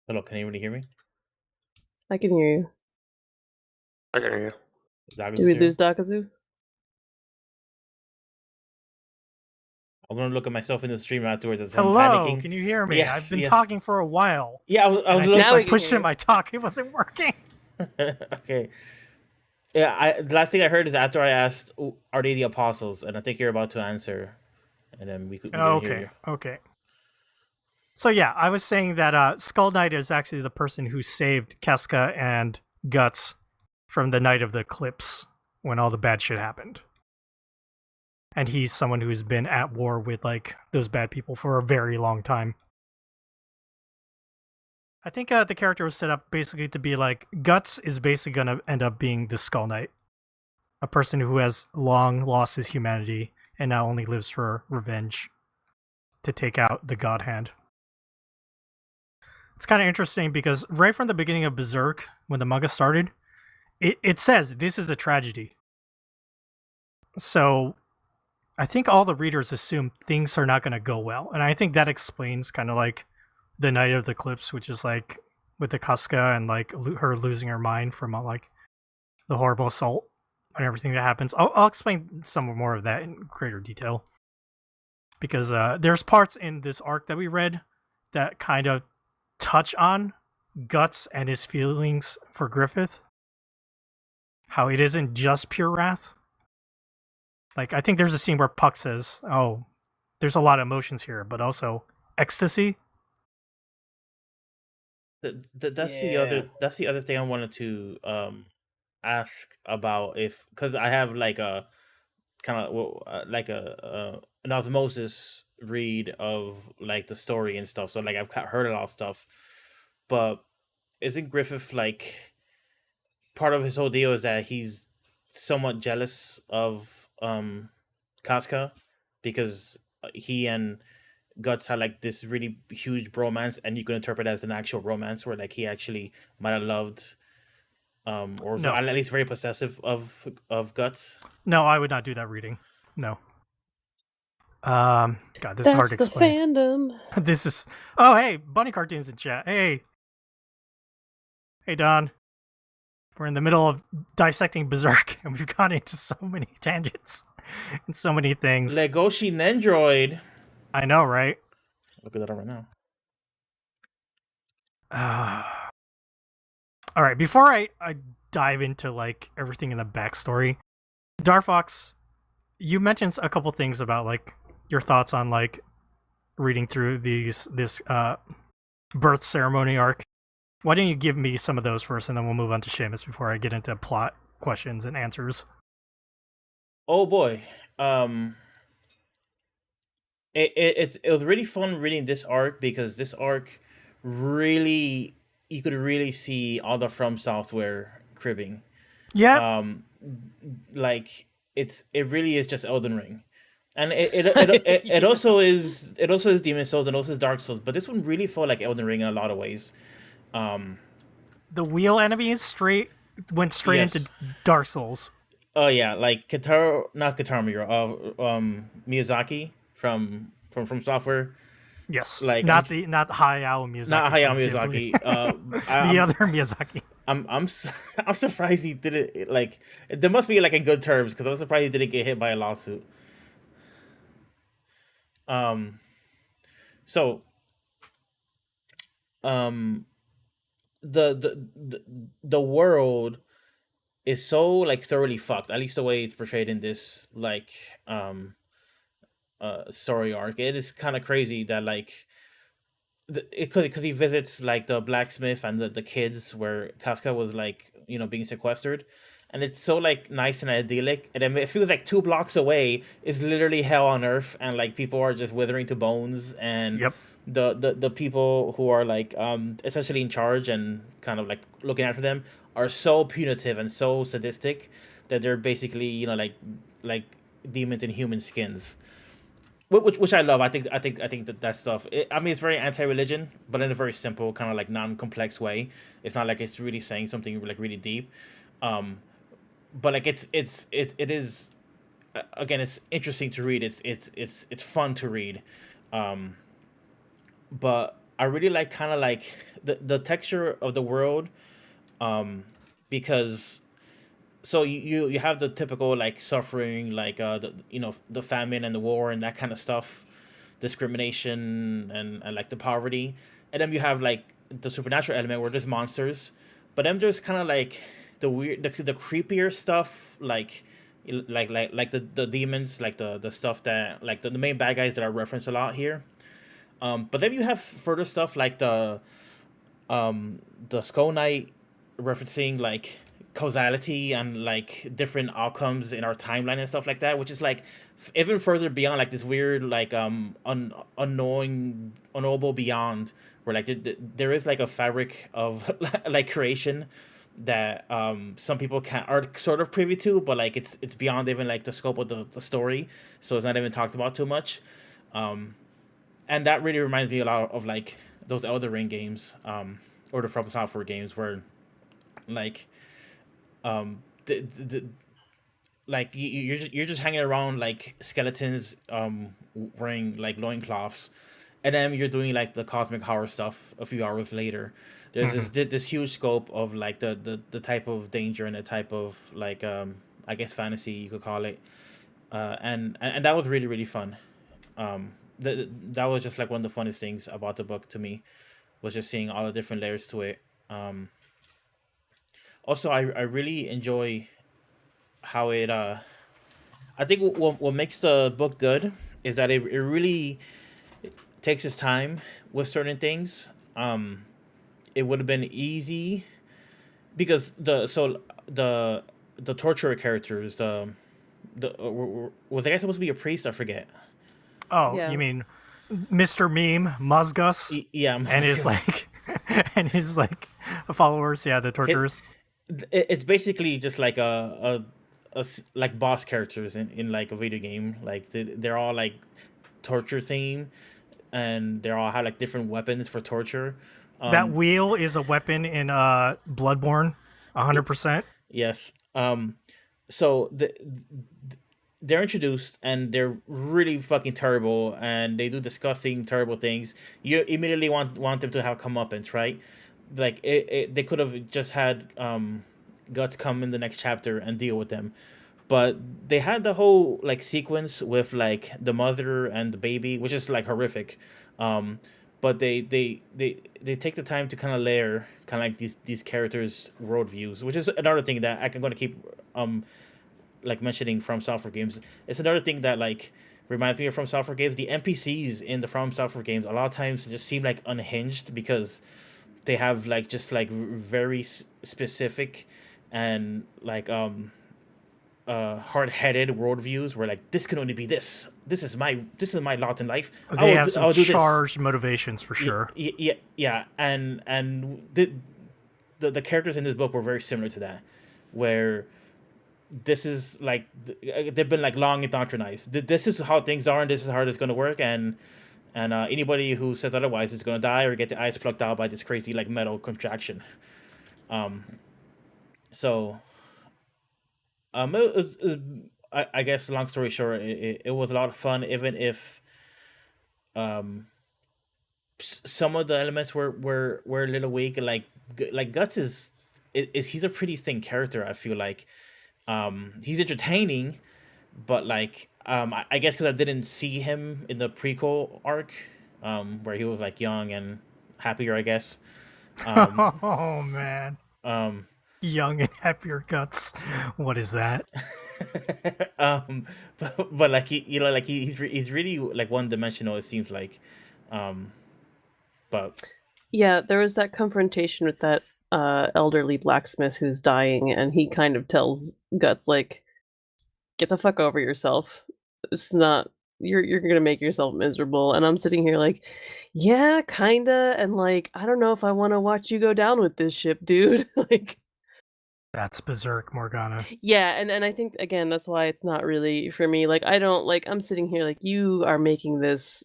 Hello, can anybody hear me? I can hear you. I can hear you. Zaga's Did we here? lose Dakazu? I'm gonna look at myself in the stream afterwards as I'm hello. panicking. Can you hear me? Yes, I've been yes. talking for a while. Yeah, I was And I looking. Now we I can pushed hear in you. my talk. It wasn't working. Okay. Yeah, the last thing I heard is after I asked, "Are they the apostles?" and I think you're about to answer, and then we couldn't hear you. Okay. So yeah, I was saying that Skull Knight is actually the person who saved Casca and Guts from the night of the eclipse when all the bad shit happened. And he's someone who's been at war with like those bad people for a very long time. I think the character was set up basically to be like Guts is basically going to end up being the Skull Knight, a person who has long lost his humanity and now only lives for revenge to take out the God Hand. It's kind of interesting because right from the beginning of Berserk, when the manga started, it says this is a tragedy. So I think all the readers assume things are not going to go well. And I think that explains kind of like the Night of the Eclipse, which is like with the Casca and like her losing her mind from like the horrible assault and everything that happens. I'll explain some more of that in greater detail. Because there's parts in this arc that we read that kind of touch on Guts and his feelings for Griffith. How it isn't just pure wrath. Like I think there's a scene where Puck says, "Oh, there's a lot of emotions here, but also ecstasy." That's Yeah. the other thing I wanted to ask about, if because I have like a kind of like an osmosis read of like the story and stuff. So like I've heard a lot of stuff, but isn't Griffith like part of his whole deal is that he's somewhat jealous of Casca because he and Guts had like this really huge bromance, and you can interpret it as an actual romance where like he actually might have loved or No. at least very possessive of Guts. No, I would not do that reading. No. God, this is hard That's to the explain. fandom. This is. Oh, hey, Bunny Cartoons in chat. Hey, Don. We're in the middle of dissecting Berserk, and we've gone into so many tangents and so many things. Legoshi Nendroid. I know, right? Look at that right now. All right, before I dive into like everything in the backstory, Darfox, you mentioned a couple things about like your thoughts on like reading through this birth ceremony arc. Why don't you give me some of those first, and then we'll move on to Seamus before I get into plot questions and answers. Oh boy, it was really fun reading this arc because this arc really, you could really see all the From Software cribbing. Yeah, Like it really is just Elden Ring, and it also is Demon Souls and also is Dark Souls, but this one really felt like Elden Ring in a lot of ways. the wheel enemies went straight Yes. into Dark Souls. Oh yeah, like not Kitaro Miura, Miyazaki from Software. Yes, Like, not Hayao Miyazaki. Not Hayao from Miyazaki. Ghibli. The other Miyazaki. I'm surprised he didn't, like, there must be like in good terms because I'm surprised he didn't get hit by a lawsuit. So the world is so like thoroughly fucked, at least the way it's portrayed in this like story arc. It is kind of crazy that like because he visits like the blacksmith and the kids where Casca was like, you know, being sequestered, and it's so like nice and idyllic, and then it feels like 2 blocks away is literally hell on earth, and like people are just withering to bones, and Yep. the people who are like essentially in charge and kind of like looking after them are so punitive and so sadistic that they're basically, you know, like demons in human skins, which I love. I think that stuff. I mean, it's very anti-religion, but in a very simple, kind of like non-complex way. It's not like it's really saying something like really deep, but like it is. Again, it's interesting to read. It's fun to read, but I really like kind of like the texture of the world, because so you have the typical like suffering, like the famine and the war and that kind of stuff, discrimination and like the poverty, and then you have like the supernatural element where there's monsters, but then there's kind of like the weird, the creepier stuff, like the demons, like the stuff that like the main bad guys that are referenced a lot here. But then you have further stuff like the Skull Knight referencing like causality and like different outcomes in our timeline and stuff like that, which is like even further beyond like this weird like unknowable beyond, where like there is like a fabric of like creation that some people are sort of privy to, but like it's beyond even like the scope of the story, so it's not even talked about too much. And that really reminds me a lot of like those Elder Ring games, or the From Software games, where like like you're just hanging around like skeletons wearing like loincloths, and then you're doing like the cosmic horror stuff a few hours later. There's this huge scope of like the type of danger and the type of like I guess fantasy you could call it, and that was really really fun. That was just like one of the funnest things about the book to me, was just seeing all the different layers to it. Also, I really enjoy how it I think what makes the book good is that it really takes its time with certain things. It would have been easy because the torturer characters, was the guy supposed to be a priest? I forget. Oh, Yeah. you mean Mr. Meme, Muzgus, Yeah, and his like, and his like followers? Yeah, the torturers. it's basically just like like boss characters in like a video game. Like they're all like torture theme, and they all have like different weapons for torture. That wheel is a weapon in Bloodborne, 100%. Yes. So they're introduced and they're really fucking terrible, and they do disgusting, terrible things. You immediately want them to have comeuppance, right? Like they could have just had Guts come in the next chapter and deal with them, but they had the whole like sequence with like the mother and the baby, which is like horrific. Um, but they take the time to kind of layer kind of like these characters' worldviews, which is another thing that I'm going to keep like mentioning From Software games. It's another thing that like reminds me of From Software games. The NPCs in the From Software games a lot of times just seem like unhinged because they have like just like very specific and like hard-headed worldviews where like this can only be this is my lot in life. They have some I'll do this. charged motivations for sure. Yeah, and the characters in this book were very similar to that, where this is like they've been like long indoctrinized. This is how things are, and this is how it's going to work, and anybody who says otherwise is going to die or get the eyes plucked out by this crazy like metal contraction. So I guess long story short, it was a lot of fun, even if some of the elements were a little weak. Like Guts is he's a pretty thin character. I feel like he's entertaining, but like I guess because I didn't see him in the prequel arc, where he was like young and happier, I guess. Oh man, Um, young and happier Guts. What is that? but like he's really like one dimensional. It seems like, but Yeah, there was that confrontation with that elderly blacksmith who's dying, and he kind of tells Guts like, "Get the fuck over yourself. It's not you're gonna make yourself miserable." And I'm sitting here like, "Yeah, kinda," and like, I don't know if I want to watch you go down with this ship, dude. Like, That's Berserk, Morgana. yeah, and I think again that's why it's not really for me. Like, I don't like. I'm sitting here like, you are making this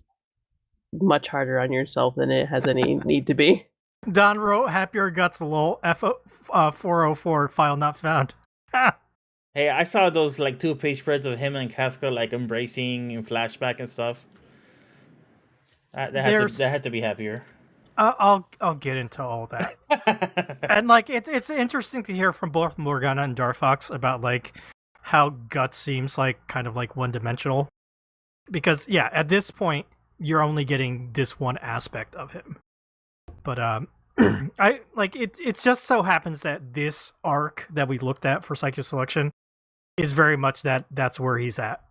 much harder on yourself than it has any need to be. Don wrote happier Guts lol F404 file not found. hey, I saw those like 2-page spreads of him and Casca like embracing in flashback and stuff. That had to be happier. I'll get into all that. And like it's interesting to hear from both Morgana and Darfox about like how Guts seems like kind of like one dimensional. Because yeah, at this point you're only getting this one aspect of him. But I like it just so happens that this arc that we looked at for Psycho Selection is very much that's where he's at.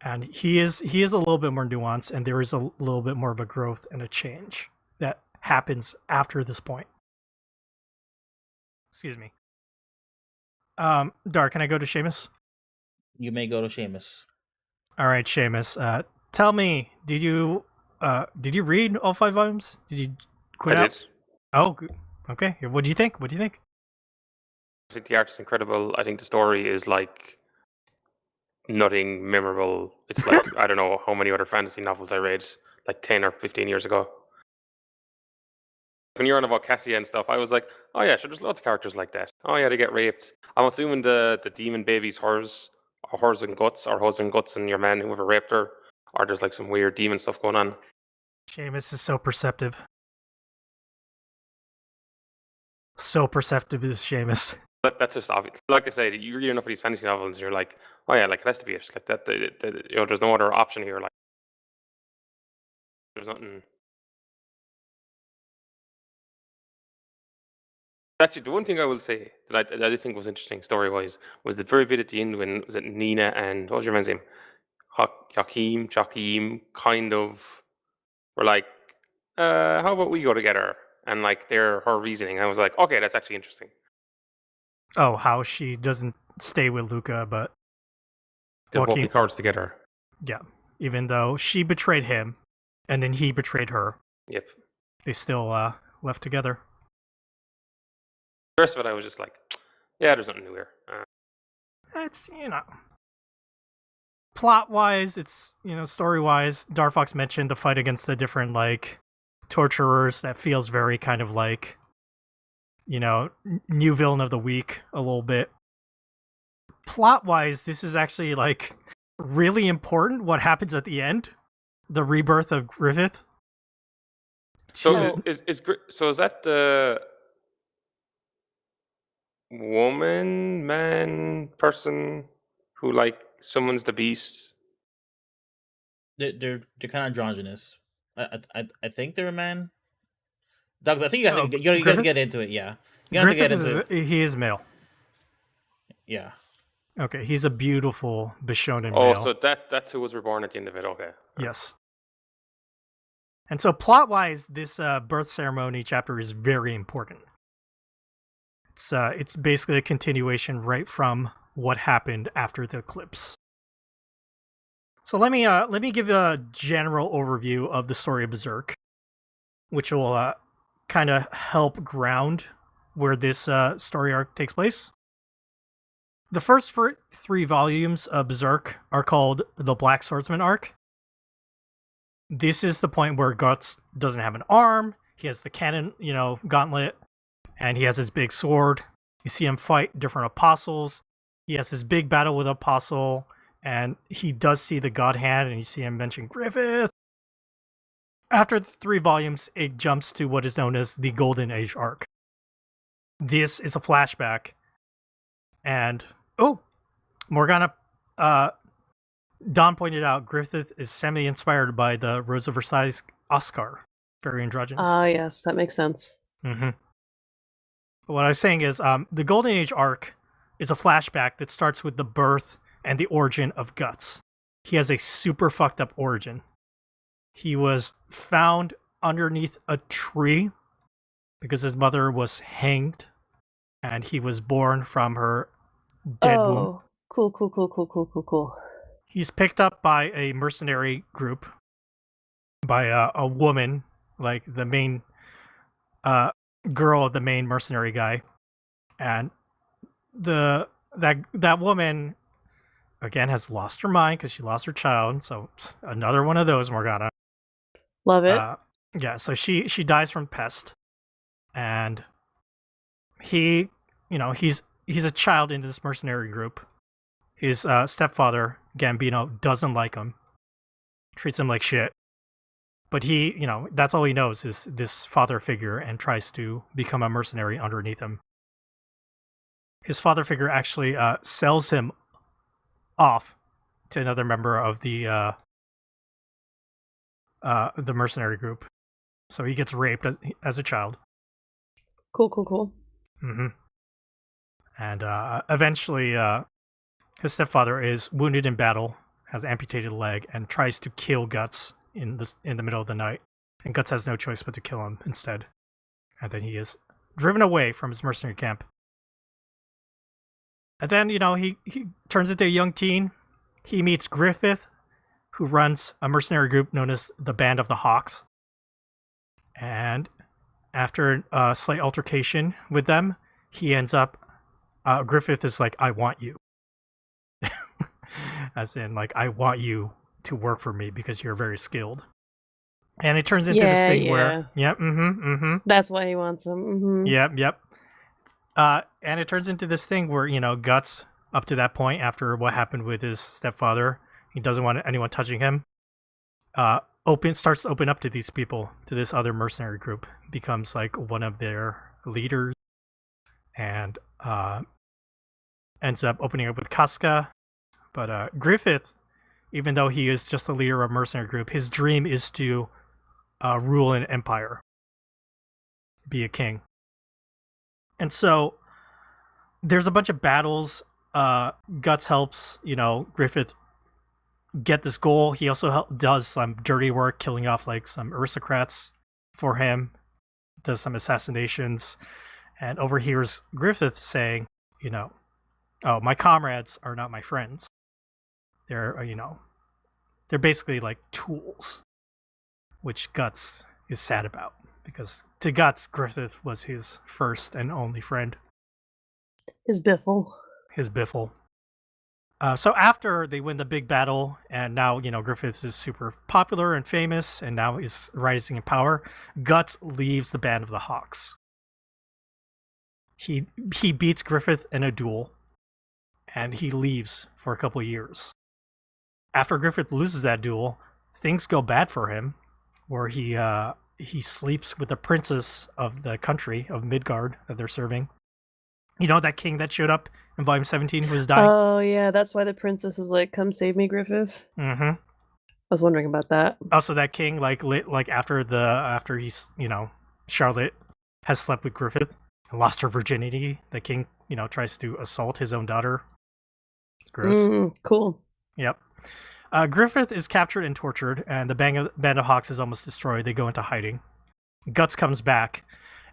And he is a little bit more nuanced, and there is a little bit more of a growth and a change that happens after this point. Excuse me. Dar, can I go to Seamus? You may go to Seamus. All right, Seamus. Tell me, did you read all 5 volumes? Did you quit I out? did. Oh, okay. What do you think? I think the art is incredible. I think the story is like nothing memorable. It's like I don't know how many other fantasy novels I read like 10 or 15 years ago. When you're on about Cassia and stuff, I was like, oh yeah, sure, there's lots of characters like that. Oh yeah, they get raped. I'm assuming the demon baby's hers and guts, or hers and guts and your man whoever raped her, or there's like some weird demon stuff going on. Seamus is so perceptive. So perceptive is Seamus. But that's just obvious. Like I said, you read enough of these fantasy novels, and you're like, oh yeah, like it has to be it. Like that, there's no other option here. Like there's nothing. Actually, the one thing I will say that I did think was interesting story-wise was the very bit at the end when was it Nina and what was your man's name? Joachim, kind of were like, how about we go together? And like her reasoning, I was like, okay, that's actually interesting. Oh, how she doesn't stay with Luca, but They'll both be Joaquin, cards together. yeah, even though she betrayed him, and then he betrayed her, Yep. they still left together. The rest of it, I was just like, yeah, there's nothing new here. It's, plot-wise, it's, story-wise, Darfox mentioned the fight against the different, like, torturers. That feels very kind of like, new villain of the week a little bit. Plot-wise, this is actually, like, really important, what happens at the end. The rebirth of Griffith. So She's- is that the woman, man, person who like summons the beasts? They're kind of androgynous. I think they're a man. Doug, I think you have to Griffith? get into it. Yeah, you have to Griffith get into it. he is male. Yeah. Okay, he's a beautiful Bishonen Oh, male. so that's who was reborn at the end of it. Okay. Yes. And so plot-wise, this birth ceremony chapter is very important. It's basically a continuation right from what happened after the eclipse. So let me give a general overview of the story of Berserk, which will kind of help ground where this story arc takes place. The first 3 volumes of Berserk are called the Black Swordsman arc. This is the point where Guts doesn't have an arm. He has the cannon, gauntlet, and he has his big sword. You see him fight different apostles. He has his big battle with Apostle, and he does see the God Hand, and you see him mention Griffith. After the 3 volumes, it jumps to what is known as the Golden Age arc. This is a flashback, and Morgana, Don pointed out Griffith is semi-inspired by the Rose of Versailles Oscar, very androgynous. Yes, that makes sense. Mm-hmm. What I was saying is, the Golden Age arc is a flashback that starts with the birth and the origin of Guts. He has a super fucked up origin. He was found underneath a tree because his mother was hanged, and he was born from her dead womb. Cool. He's picked up by a mercenary group, by a woman, like the main girl of the main mercenary guy, and that woman again has lost her mind because she lost her child. So another one of those, Morgana. Love it. Yeah, so she dies from pest, and he's a child in this mercenary group. His stepfather, Gambino, doesn't like him, treats him like shit. But he, that's all he knows is this father figure and tries to become a mercenary underneath him. His father figure actually sells him off to another member of the mercenary group. So he gets raped as a child. Cool. Mm-hmm. And eventually, his stepfather is wounded in battle, has amputated leg, and tries to kill Guts in the middle of the night. And Guts has no choice but to kill him instead. And then he is driven away from his mercenary camp. And then, he turns into a young teen. He meets Griffith, who runs a mercenary group known as the Band of the Hawks. And after a slight altercation with them, he ends up... Griffith is like, I want you. As in, like, I want you to work for me because you're very skilled. And it turns into this thing where... Yep, That's why he wants him. Mm-hmm. Yep. And it turns into this thing where, Guts, up to that point, after what happened with his stepfather, he doesn't want anyone touching him, starts to open up to these people, to this other mercenary group, becomes like one of their leaders, and ends up opening up with Casca. But Griffith, even though he is just the leader of a mercenary group, his dream is to rule an empire, be a king. And so there's a bunch of battles. Guts helps, Griffith get this goal. He also does some dirty work, killing off like some aristocrats for him, does some assassinations, and overhears Griffith saying, oh, my comrades are not my friends. They're, they're basically like tools, which Guts is sad about, because to Guts, Griffith was his first and only friend. His biffle. His biffle. So after they win the big battle, and now, Griffith is super popular and famous, and now is rising in power, Guts leaves the Band of the Hawks. He beats Griffith in a duel, and he leaves for a couple years. After Griffith loses that duel, things go bad for him, where he sleeps with the princess of the country of Midgard that they're serving. That king that showed up in volume 17 who was dying? Oh, yeah, that's why the princess was like, come save me, Griffith. Mm-hmm. I was wondering about that. Also, that king, after he's, Charlotte has slept with Griffith and lost her virginity, the king, tries to assault his own daughter. It's gross. Cool. Yep. Griffith is captured and tortured, and the Band of Hawks is almost destroyed. They go into hiding. Guts comes back,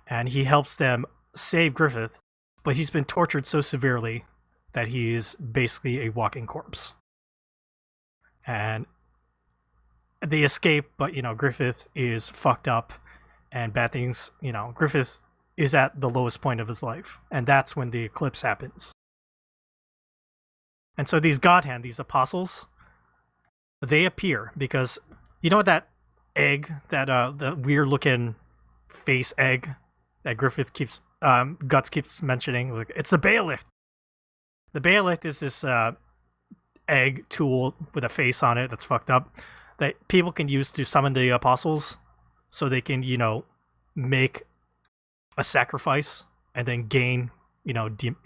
and he helps them save Griffith, but he's been tortured so severely that he's basically a walking corpse. And they escape, but, Griffith is fucked up, and bad things, Griffith is at the lowest point of his life, and that's when the eclipse happens. And so these God-Hand, these apostles, they appear because, what that egg, that the weird-looking face egg that Griffith Guts keeps mentioning, like, it's the Baelith. The Baelith is this egg tool with a face on it that's fucked up that people can use to summon the apostles, so they can, make a sacrifice and then gain,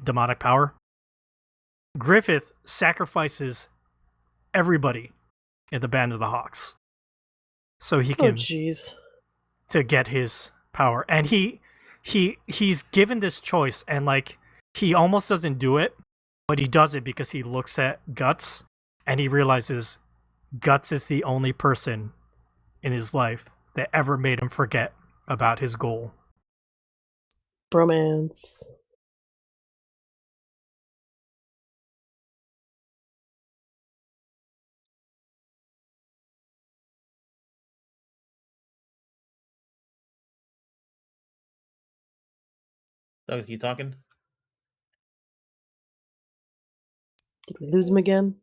demonic power. Griffith sacrifices everybody in the Band of the Hawks, so he can to get his power. And he's given this choice, and like he almost doesn't do it, but he does it because he looks at Guts and he realizes Guts is the only person in his life that ever made him forget about his goal. Bromance. Doug, you talking? Did we lose him again?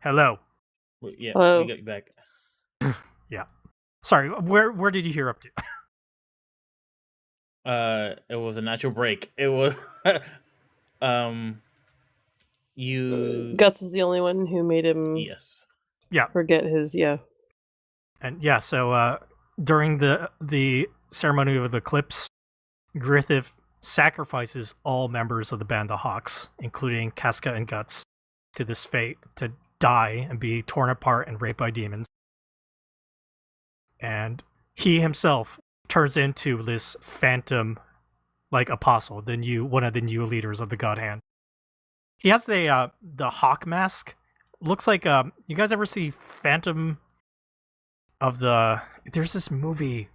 Hello. Yeah, Hello. we got you back. Yeah. Sorry, where did you hear up to? It was a natural break. It was you Guts is the only one who made him yes. forget his And yeah, so during the ceremony of the eclipse, Griffith sacrifices all members of the Band of Hawks, including Casca and Guts, to this fate to die and be torn apart and raped by demons. And he himself turns into this phantom, like, apostle, one of the new leaders of the God Hand. He has the hawk mask. Looks like you guys ever see Phantom of the? There's this movie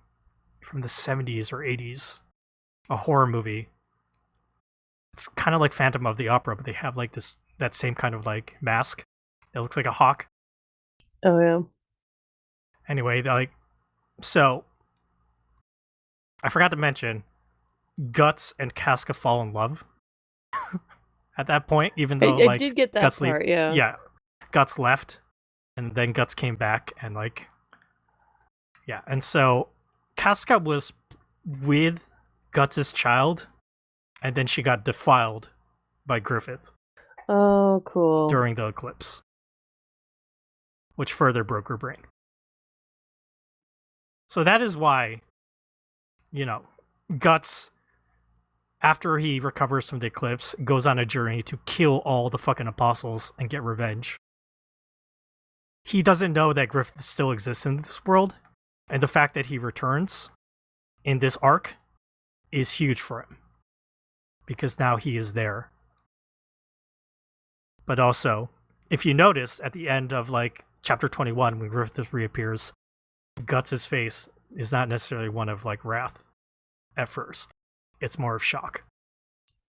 from the 70s or 80s, a horror movie. It's kind of like Phantom of the Opera, but they have like that same kind of like mask. It looks like a hawk. Oh yeah. Anyway, so I forgot to mention, Guts and Casca fall in love at that point, even though I did get that Guts part, yeah. Yeah, Guts left, and then Guts came back, and and so Casca was with Guts' child, and then she got defiled by Griffith. Oh, cool. During the eclipse, which further broke her brain. So that is why, Guts, after he recovers from the eclipse, goes on a journey to kill all the fucking apostles and get revenge. He doesn't know that Griffith still exists in this world, and the fact that he returns in this arc is huge for him because now he is there. But also, if you notice at the end of like chapter 21, when Griffith reappears, Guts' face is not necessarily one of like wrath at first. It's more of shock.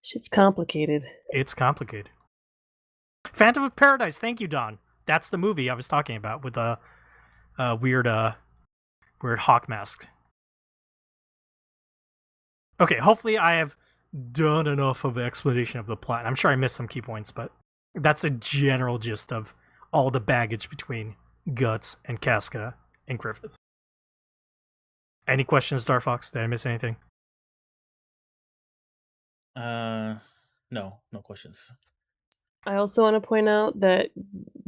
Shit's complicated. It's complicated. Phantom of Paradise, thank you, Don. That's the movie I was talking about with the weird hawk mask. Okay, hopefully I have done enough of an explanation of the plot. I'm sure I missed some key points, but that's a general gist of all the baggage between Guts and Casca and Griffith. Any questions, Star Fox? Did I miss anything? No questions. I also want to point out that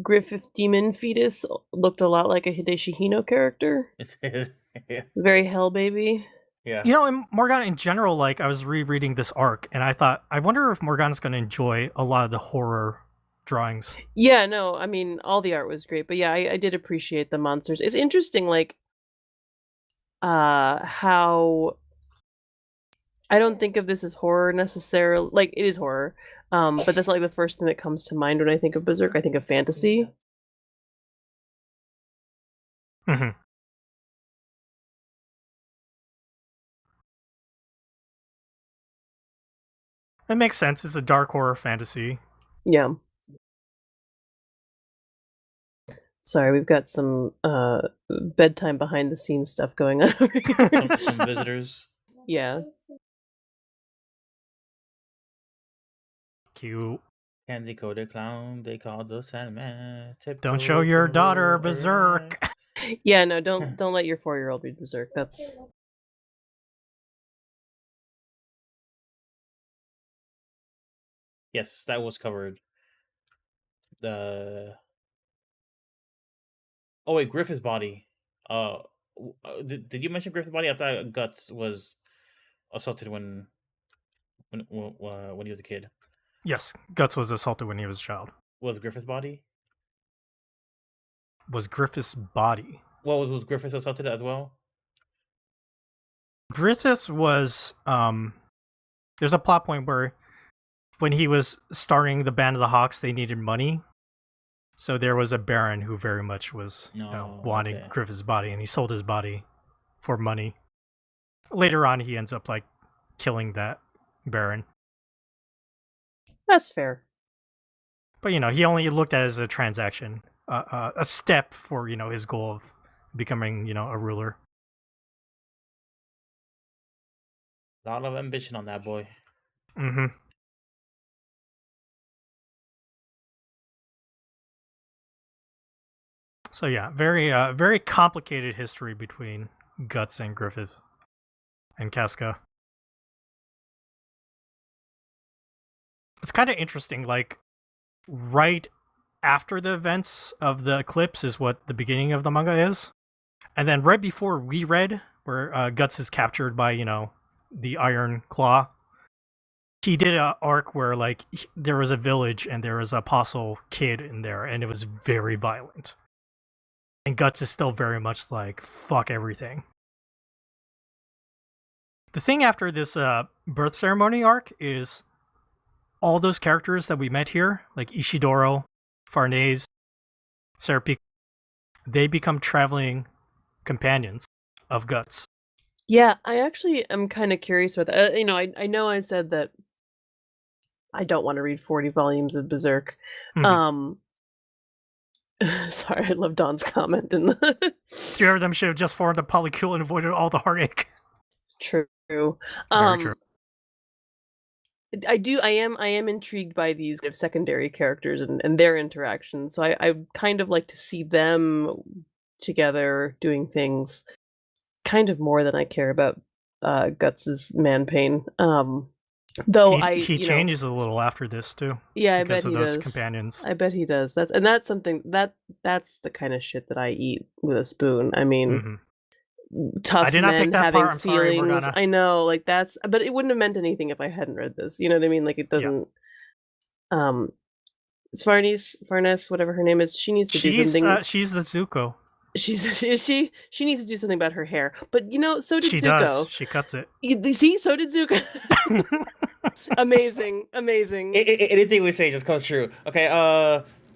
Griffith Demon Fetus looked a lot like a Hideshi Hino character. Yeah. Very hell baby. Yeah. You know, in Morgana in general, like I was rereading this arc, and I thought, I wonder if Morgana's going to enjoy a lot of the horror drawings. Yeah, no, I mean, all the art was great, but yeah, I did appreciate the monsters. It's interesting, like, how I don't think of this as horror necessarily. Like, it is horror, but that's like the first thing that comes to mind when I think of Berserk. I think of fantasy. Mm-hmm. That makes sense. It's a dark horror fantasy. Yeah. Sorry, we've got some bedtime behind the scenes stuff going on over here. Some visitors. Yeah. Cute. Candy coated clown, they called the Sandman. Don't show your daughter Berserk. Yeah, no, don't let your 4-year-old read Berserk. That's Yes, that was covered. Oh wait, Griffith's body. Did you mention Griffith's body? I thought Guts was assaulted when he was a kid. Yes, Guts was assaulted when he was a child. Was Griffith's body? Was Griffith's body? Well, was Griffith assaulted as well? Griffith was there's a plot point where when he was starting the Band of the Hawks, they needed money. So there was a baron who very much was wanting okay. Griffith's body, and he sold his body for money. Later on, he ends up like killing that baron. That's fair. But he only looked at it as a transaction, a step for his goal of becoming a ruler. A lot of ambition on that boy. Mm-hmm. So yeah, very complicated history between Guts and Griffith and Casca. It's kind of interesting, like right after the events of the eclipse is what the beginning of the manga is. And then right before we read, where Guts is captured by, the Iron Claw, he did an arc where like there was a village and there was a apostle kid in there, and it was very violent. And Guts is still very much like, fuck everything. The thing after this birth ceremony arc is all those characters that we met here, like Ishidoro, Farnese, Serapik, they become traveling companions of Guts. Yeah, I actually am kind of curious about that. I know I said that I don't want to read 40 volumes of Berserk. Mhm. Sorry, I love Don's comment. In the Two of them should have just formed a polycule and avoided all the heartache. True. Very true. I am intrigued by these kind of secondary characters and their interactions. So I kind of like to see them together doing things kind of more than I care about Guts's man pain. Though he changes a little after this too. Yeah, I because bet he of those does. companions. I bet he does. That's something that's the kind of shit that I eat with a spoon. I mean, tough I did not men pick that having part. I'm sorry, feelings. Morgana. I know, like that's, but it wouldn't have meant anything if I hadn't read this. You know what I mean? Like it doesn't. Farnes, whatever her name is, she needs to do something. She's the Zuko. She needs to do something about her hair. But so did She Zuko. does. She cuts it. See, so did Zuko. Amazing. Anything we say just comes true. Okay,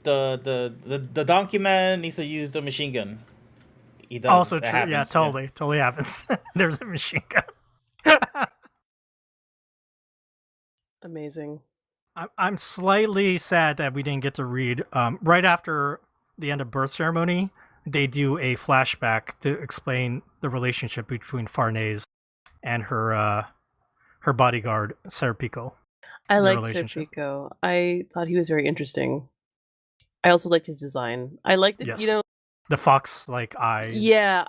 the donkey man needs to use the machine gun. He does. Also That true. happens, Yeah, totally happens. There's a machine gun. Amazing. I'm slightly sad that we didn't get to read right after the end of Birth Ceremony. They do a flashback to explain the relationship between Farnese and her bodyguard Serpico. I Their liked relationship. Serpico. I thought he was very interesting. I also liked his design. I liked it, Yes. The fox like eyes. Yeah,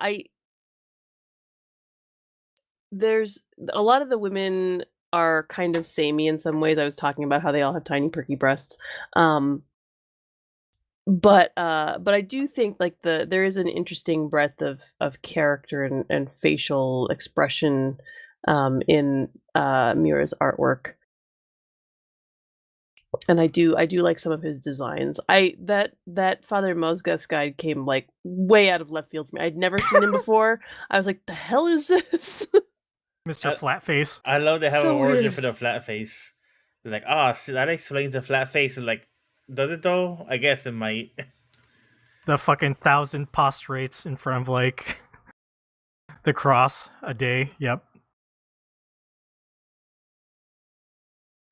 there's a lot of the women are kind of samey in some ways. I was talking about how they all have tiny perky breasts. But I do think like there is an interesting breadth of character and facial expression in Mira's artwork. And I do like some of his designs. That Father Mozgas guy came like way out of left field for me. I'd never seen him before. I was like, the hell is this? Mr. Flatface. I love they have So an origin weird. for the flat face. They're like, see, that explains the flat face. And like, does it though? I guess it might. The fucking 1,000 prostrates in front of like the cross a day. Yep.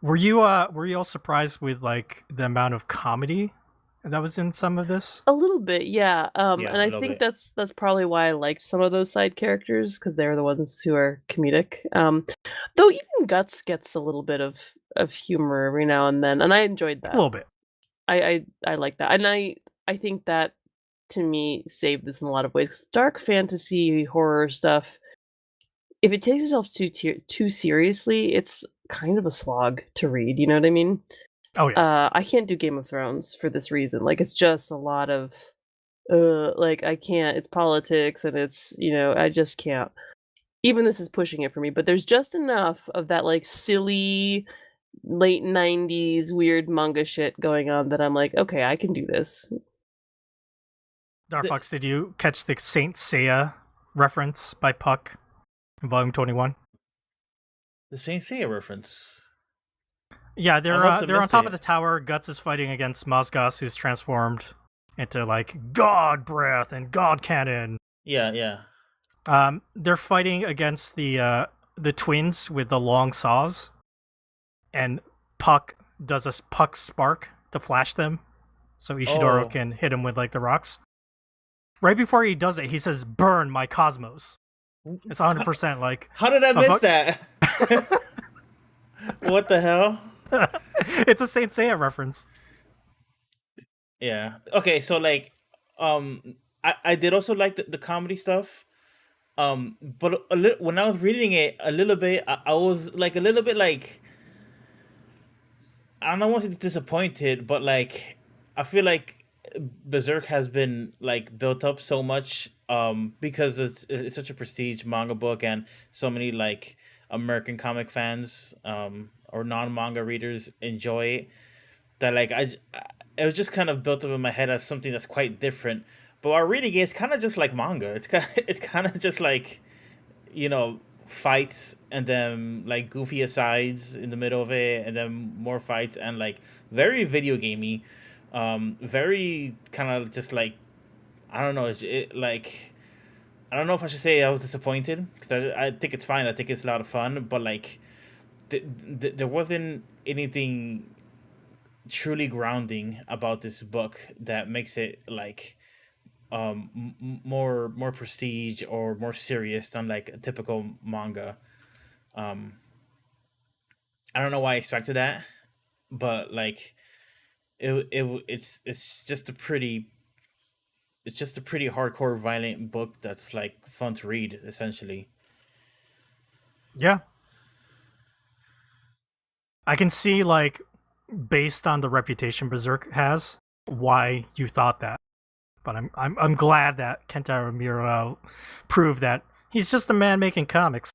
Were you all surprised with like the amount of comedy that was in some of this? A little bit, yeah. Yeah, And I a little think bit. that's probably why I liked some of those side characters because they're the ones who are comedic. Though even Guts gets a little bit of humor every now and then, and I enjoyed that. A little bit. I like that, and I think that to me saved this in a lot of ways. 'Cause dark fantasy horror stuff, if it takes itself too seriously, it's kind of a slog to read. You know what I mean? Oh yeah. I can't do Game of Thrones for this reason. Like it's just a lot of like I can't. It's politics and it's I just can't. Even this is pushing it for me, but there's just enough of that like silly late 90s weird manga shit going on that I'm like, okay, I can do this. Darfox, did you catch the Saint Seiya reference by Puck in Volume 21? The Saint Seiya reference. Yeah, they're must have on missed top it. of the tower. Guts is fighting against Mozgas, who's transformed into like God Breath and God Cannon. Yeah. They're fighting against the twins with the long saws, and Puck does a Puck spark to flash them, so Ishidoro Oh. can hit him with like the rocks. Right before he does it, he says, "Burn my cosmos." It's 100% like. How did I a miss fuck- that? What the hell? It's a Saint Seiya reference. Yeah. Okay, so like, I did also like the comedy stuff. But when I was reading it a little bit, I was like a little bit like, I don't want to be disappointed, but like, I feel like Berserk has been like built up so much, because it's such a prestige manga book and so many like American comic fans, or non-manga readers enjoy it, that like it was just kind of built up in my head as something that's quite different. But while reading it, it's kind of just like manga. It's kind of just like, fights and then like goofy asides in the middle of it, and then more fights, and like very video gamey, very kind of just like, I don't know. Like, I don't know if I should say I was disappointed, because I think it's fine. I think it's a lot of fun, but like, there wasn't anything truly grounding about this book that makes it like, more prestige or more serious than like a typical manga. I don't know why I expected that, but like, it's just a pretty hardcore violent book that's like fun to read, essentially. Yeah. I can see, like, based on the reputation Berserk has, why you thought that. But I'm glad that Kentaro Miura proved that he's just a man making comics.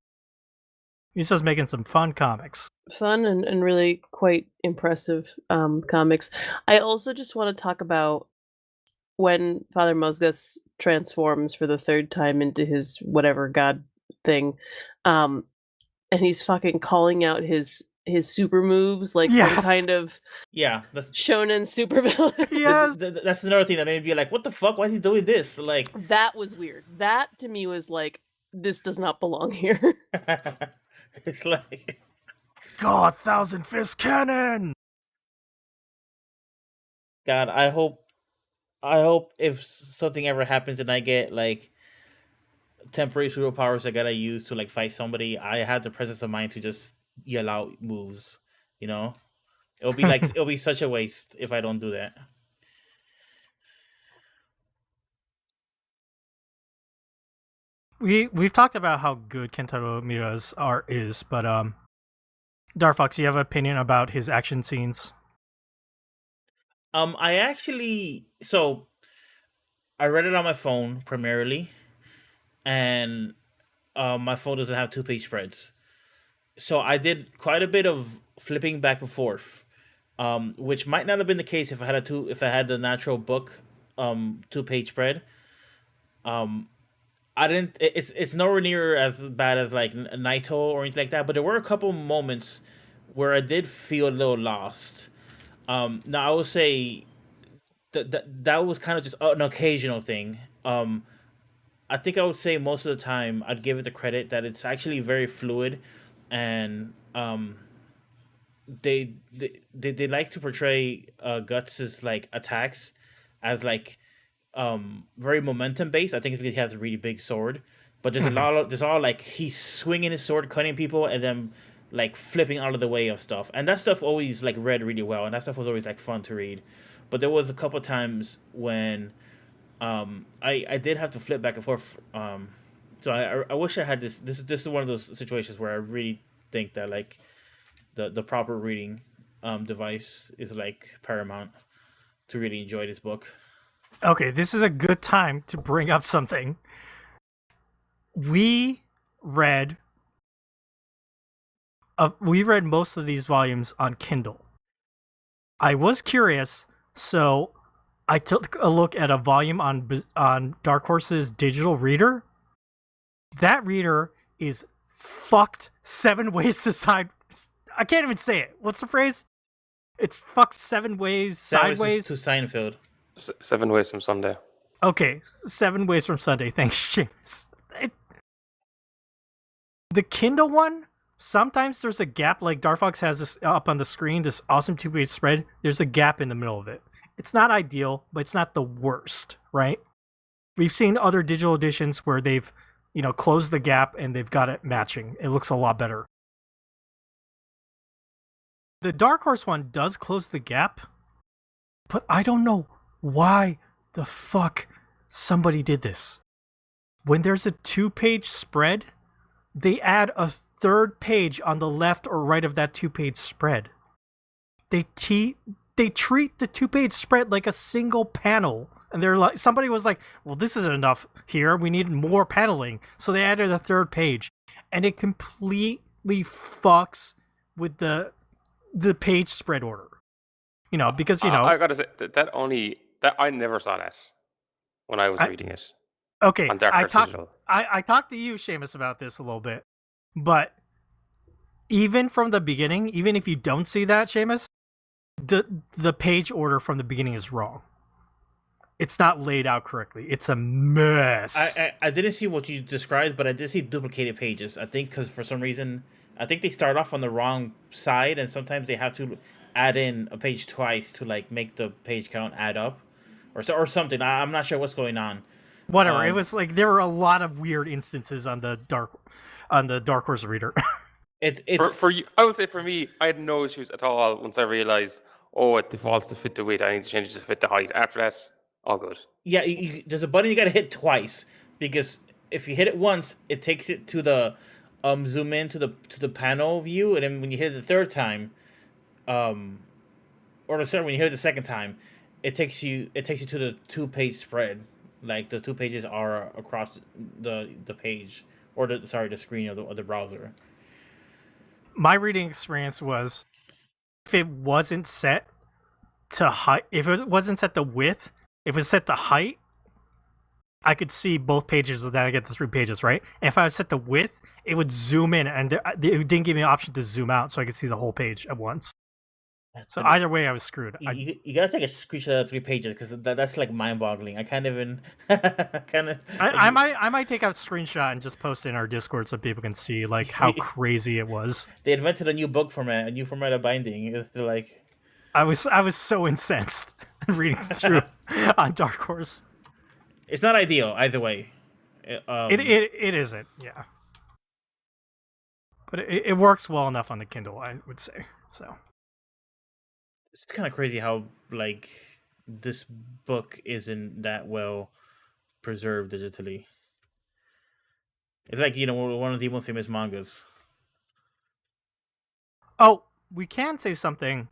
He's just making some fun comics. Fun and really quite impressive comics. I also just want to talk about when Father Mozgus transforms for the third time into his whatever god thing, and he's fucking calling out his super moves like some Yes. kind of Yeah, that's shonen supervillain. Yes. that's another thing that made me be like, what the fuck? Why is he doing this? Like, That was weird. That to me was like, this does not belong here. it's like, God, Thousand Fist Cannon. God, I hope if something ever happens and I get like temporary superpowers I gotta use to like fight somebody, I have the presence of mind to just yell out moves. You know, it'll be like it'll be such a waste if I don't do that. We've talked about how good Kentaro Miura's art is, but Darfox, you have an opinion about his action scenes? I actually I read it on my phone primarily, and my phone doesn't have 2-page spreads, so I did quite a bit of flipping back and forth, which might not have been the case if I had the natural book 2-page spread. I didn't. It's nowhere near as bad as like Naito or anything like that, but there were a couple moments where I did feel a little lost. Now I will say that was kind of just an occasional thing. I think I would say most of the time I'd give it the credit that it's actually very fluid, and they like to portray Guts's like attacks as like very momentum based. I think it's because he has a really big sword, but there's all like he's swinging his sword, cutting people, and then like flipping out of the way of stuff, and that stuff always like read really well, and that stuff was always like fun to read. But there was a couple times when I did have to flip back and forth. So I wish I had this is one of those situations where I really think that like the proper reading device is like paramount to really enjoy this book. Okay, this is a good time to bring up something. We read most of these volumes on Kindle. I was curious, so I took a look at a volume on Dark Horse's digital reader. That reader is fucked 7 ways to side. I can't even say it. What's the phrase? It's fucked 7 ways sideways to Seinfeld. 7 ways from Sunday. Okay, 7 ways from Sunday. Thanks, Seamus. The Kindle one, sometimes there's a gap. Like Darfox has this up on the screen, this awesome 2-page spread. There's a gap in the middle of it. It's not ideal, but it's not the worst, right? We've seen other digital editions where they've, closed the gap and they've got it matching. It looks a lot better. The Dark Horse one does close the gap, but I don't know why the fuck somebody did this. When there's a 2-page spread, they add a 3rd page on the left or right of that 2-page spread. They treat the 2-page spread like a single panel. And they're like, somebody was like, well, this isn't enough here. We need more paneling. So they added a 3rd page. And it completely fucks with the page spread order. Because, I gotta say, that I never saw that when I was reading it. Okay, On Dark Horse Digital. I talked to you, Seamus, about this a little bit. But even from the beginning, even if you don't see that, Seamus, the page order from the beginning is wrong. It's not laid out correctly. It's a mess. I didn't see what you described, but I did see duplicated pages. I think because for some reason, I think they start off on the wrong side, and sometimes they have to add in a page twice to like make the page count add up, or something. I'm not sure what's going on. Whatever. It was like there were a lot of weird instances on the Dark Horse reader. It's for you. I would say for me, I had no issues at all once I realized, it defaults to fit the width. I need to change it to fit the height. After that, all good. Yeah, there's a button you gotta hit twice, because if you hit it once, it takes it to the zoom in to the panel view, and then when you hit it the 3rd time, when you hit it the 2nd time, it takes you to the 2-page spread. Like the 2 pages are across the page, or the screen of the browser. My reading experience was, if it wasn't set to height, if it wasn't set to width, if it's set to height, I could see both pages, but then I get the 3 pages, right? If I was set to width, it would zoom in, and it didn't give me an option to zoom out, so I could see the whole page at once. So either way, I was screwed. You gotta take a screenshot of 3 pages because that's like mind-boggling. I can't even kind of. I might take a screenshot and just post it in our Discord so people can see like how crazy it was. They invented a new book format, a new format of binding. They're like, I was so incensed reading through on Dark Horse. it's not ideal either way. It isn't, yeah. But it works well enough on the Kindle, I would say. So It's kind of crazy how like this book isn't that well preserved digitally. It's like, one of the most famous mangas. oh, we can say something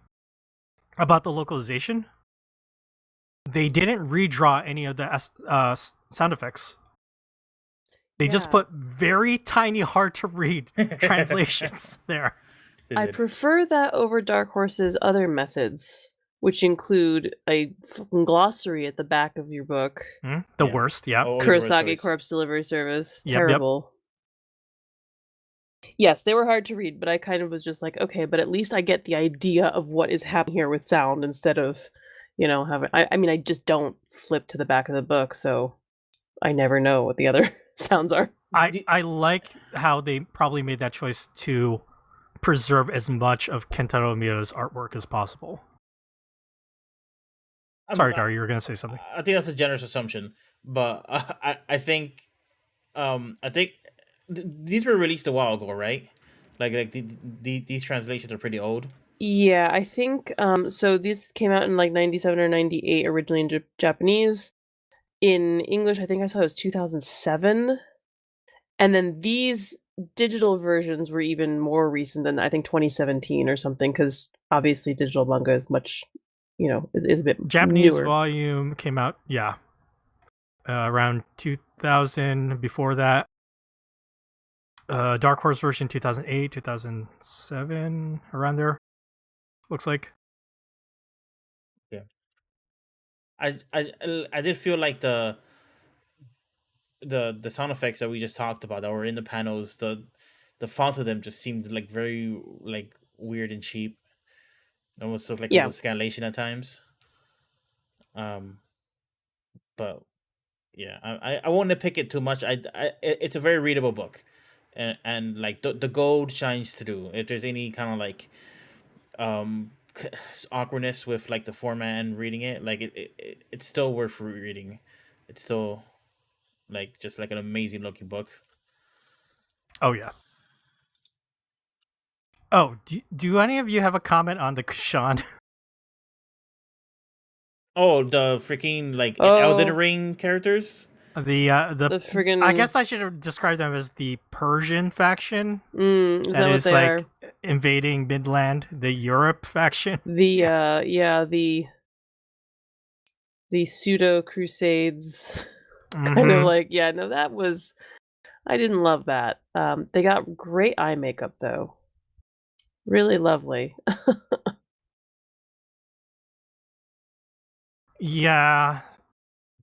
about the localization. They didn't redraw any of the sound effects. They just Yeah. put very tiny, hard to read translations there. They I did. prefer that over Dark Horse's other methods, which include a fucking glossary at the back of your book. The Yeah. worst, yeah. Always the worst Kurosagi choice. Corpse Delivery Service. Yep, yep. Terrible. Yes, they were hard to read, but I kind of was just like, okay, but at least I get the idea of what is happening here with sound instead of, having. I mean, I just don't flip to the back of the book, so I never know what the other sounds are. I like how they probably made that choice to preserve as much of Kentaro Miura's artwork as possible. Sorry, Gar, you were going to say something. I think that's a generous assumption, but I think these were released a while ago, right? Like these translations are pretty old. Yeah, I think so this came out in like 97 or 98 originally in Japanese. In English, I think I saw it was 2007. And then these digital versions were even more recent than I think 2017 or something, because obviously digital manga is much, is a bit Japanese newer. volume came out, around 2000. Before that, Dark Horse version 2008, 2007, around there. Looks like. I did feel like the sound effects that we just talked about that were in the panels, the font of them just seemed like very like weird and cheap. Almost looked like it was a scanlation at times. But yeah, I won't nitpick it too much. It's a very readable book, and like the gold shines through. If there's any kind of like awkwardness with like the format and reading it, like it's still worth reading. It's still like just like an amazing looking book. Oh yeah. Oh, do any of you have a comment on the Kushan? Oh, the freaking like Elden Ring characters. The friggin'. I guess I should have described them as the Persian faction. Is that what they are? Invading Midland, the Europe faction. The pseudo crusades. Kind of like, that was. I didn't love that. They got great eye makeup though. Really lovely. Yeah.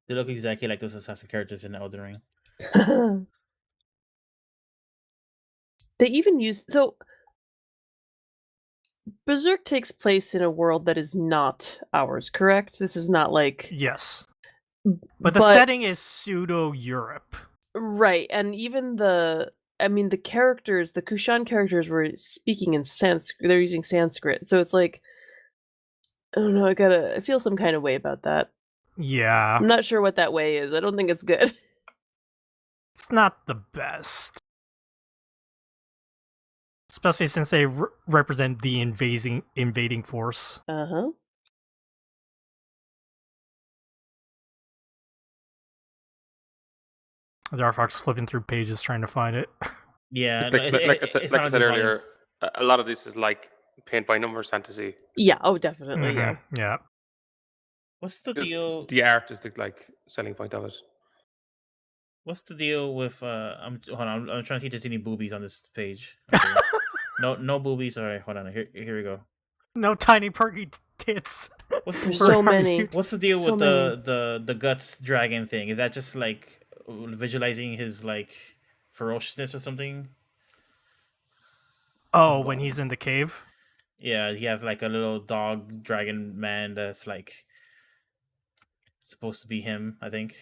They look exactly like those assassin characters in Elden Ring. They even use Berserk takes place in a world that is not ours, correct? This is not like yes, but the setting is pseudo Europe, right? And even the characters, the Kushan characters, were speaking in Sanskrit. They're using Sanskrit, so it's like, I don't know. I feel some kind of way about that. Yeah, I'm not sure what that way is. I don't think it's good. It's not the best. Especially since they represent the invading force. Uh-huh. Darfox flipping through pages trying to find it. Yeah, like I said earlier, a lot of this is like paint by numbers fantasy. Yeah, oh definitely, Yeah. What's the deal? The art is the selling point of it. What's the deal with hold on, I'm trying to see if there's any boobies on this page. Okay. No boobies. All right, hold on. Here we go. No tiny perky tits. What's There's the, so many. what's the deal So with many. the guts dragon thing? Is that just like visualizing his like ferociousness or something? Oh, when he's in the cave? Yeah, he has like a little dog dragon man that's like supposed to be him, I think.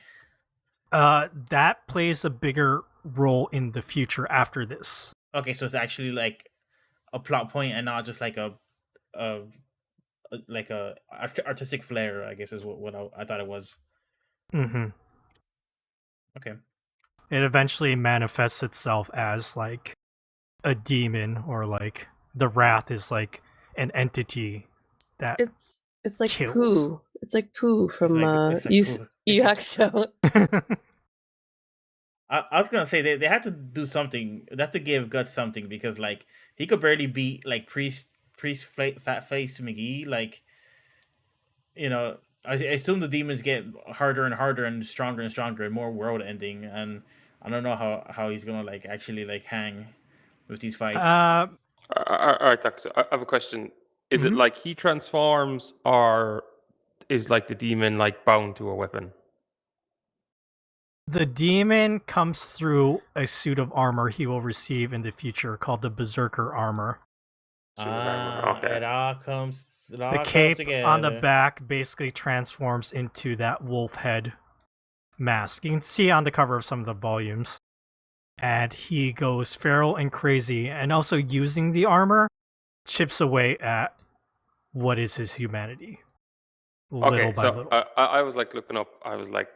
That plays a bigger role in the future after this. Okay, so it's actually like a plot point and not just like a like a artistic flair, I guess is what I thought it was. Mm-hmm. Okay. It eventually manifests itself as like a demon, or like the wrath is like an entity that It's like kills. Pooh. It's like Pooh from it's like Pooh. Yu Hakusho. I was gonna say they had to do something. They have to give Guts something because like he could barely beat like fat face McGee. Like, you know, I assume the demons get harder and harder and stronger and more world ending. And I don't know how he's gonna like actually like hang with these fights. All right, Doc, so I have a question. Is it Mhm. like he transforms, or is like the demon like bound to a weapon? The demon comes through a suit of armor he will receive in the future called the Berserker armor. Okay. It all comes. It all The comes cape together. on the back basically transforms into that wolf head mask. You can see on the cover of some of the volumes. And he goes feral and crazy, and also using the armor chips away at what is his humanity. Little by so little. I was like looking up. I was like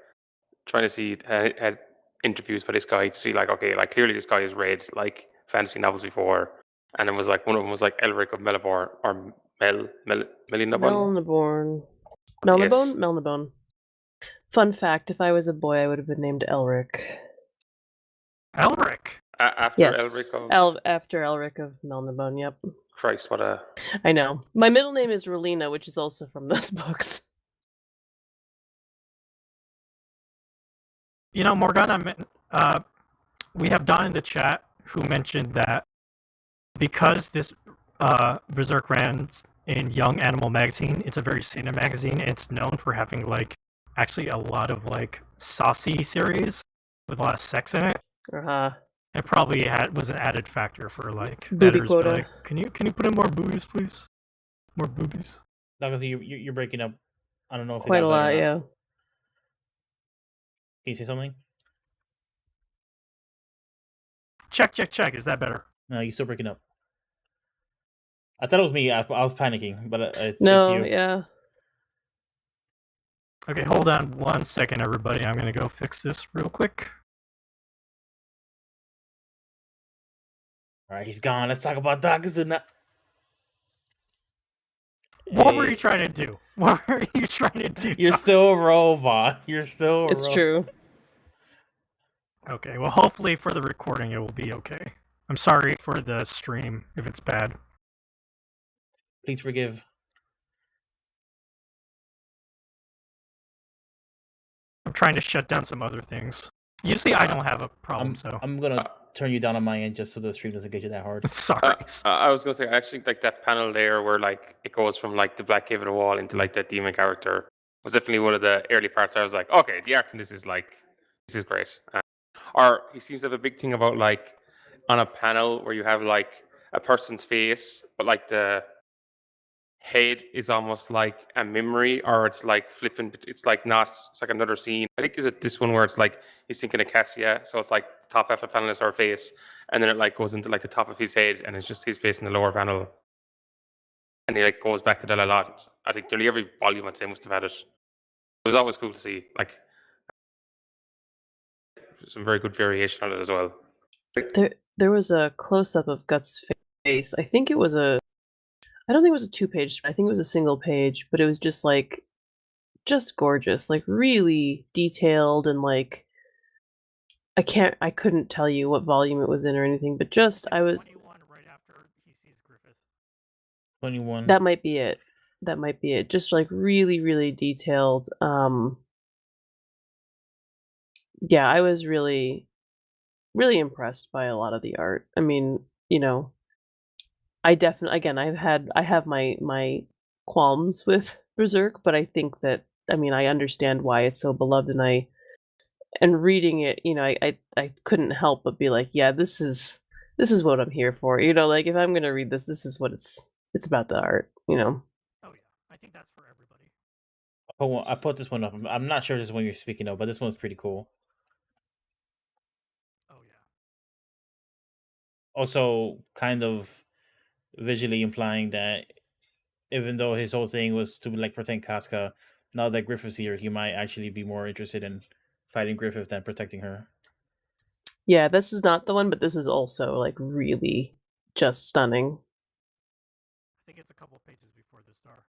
trying to see had interviews for this guy to see like, okay, like clearly this guy has read like fantasy novels before, and it was like one of them was like Elric of Melibor or Melinabon. Melniborn. Yes. Melnibone. Fun fact, if I was a boy, I would have been named Elric. Elric! After Yes. Elric of After Elric of Melnibone, yep. Christ, what a I know. My middle name is Relina, which is also from those books. You know, Morgana, we have Don in the chat who mentioned that because this Berserk ran in Young Animal magazine, it's a very seinen magazine. It's known for having like actually a lot of like saucy series with a lot of sex in it. Uh-huh. It probably was an added factor for like Booby editors, but, quota. like, can you put in more boobies, please? More boobies. Douglas, you're breaking up. I don't know if Quite it a got better lot, or not. yeah. Can you say something? Check. Is that better? No, you're still breaking up. I thought it was me. I was panicking, but it's No, you. yeah. Okay, hold on 1 second, everybody. I'm gonna go fix this real quick. All right, he's gone. Let's talk about Dakazuna. What were you trying to do? What were you trying to do? You're still a robot. You're still a It's true. Okay, well, hopefully for the recording it will be okay. I'm sorry for the stream if it's bad. Please forgive. I'm trying to shut down some other things. Usually I don't have a problem, so I'm gonna turn you down on my end just so the stream doesn't get you that hard. sorry. I was gonna say actually like that panel there where like it goes from like the black cave of the wall into like that demon character was definitely one of the early parts. I was like, okay, the art in this is great. Or he seems to have a big thing about like on a panel where you have like a person's face, but like the head is almost like a memory, or it's like flipping. It's like not. It's like another scene. I think is it this one where it's like he's thinking of Cassia, so it's like the top half of the panel is her face, and then it like goes into like the top of his head, and it's just his face in the lower panel, and he like goes back to that a lot. I think nearly every volume I'd say must have had it. It was always cool to see like some very good variation on it as well. There was a close-up of Guts' face. I think it was I don't think it was a 2-page. I think it was a single page, but it was just like, just gorgeous, like really detailed, and like I couldn't tell you what volume it was in or anything, but just I was 21 right after he sees Griffith. 21. That might be it. Just like really, really detailed. Yeah, I was really, really impressed by a lot of the art. I mean, you know, I definitely, again, I have my qualms with Berserk, but I think that I understand why it's so beloved, and reading it, I couldn't help but be like, yeah, this is what I'm here for. Like if I'm gonna read this is what it's about the art. Oh yeah, I think that's for everybody. I put this one up. I'm not sure this is one you're speaking of, but this one's pretty cool. Oh yeah. Also, kind of visually implying that even though his whole thing was to like protect Casca, now that Griffith's here, he might actually be more interested in fighting Griffith than protecting her. Yeah, this is not the one, but this is also like really just stunning. I think it's a couple pages before the star.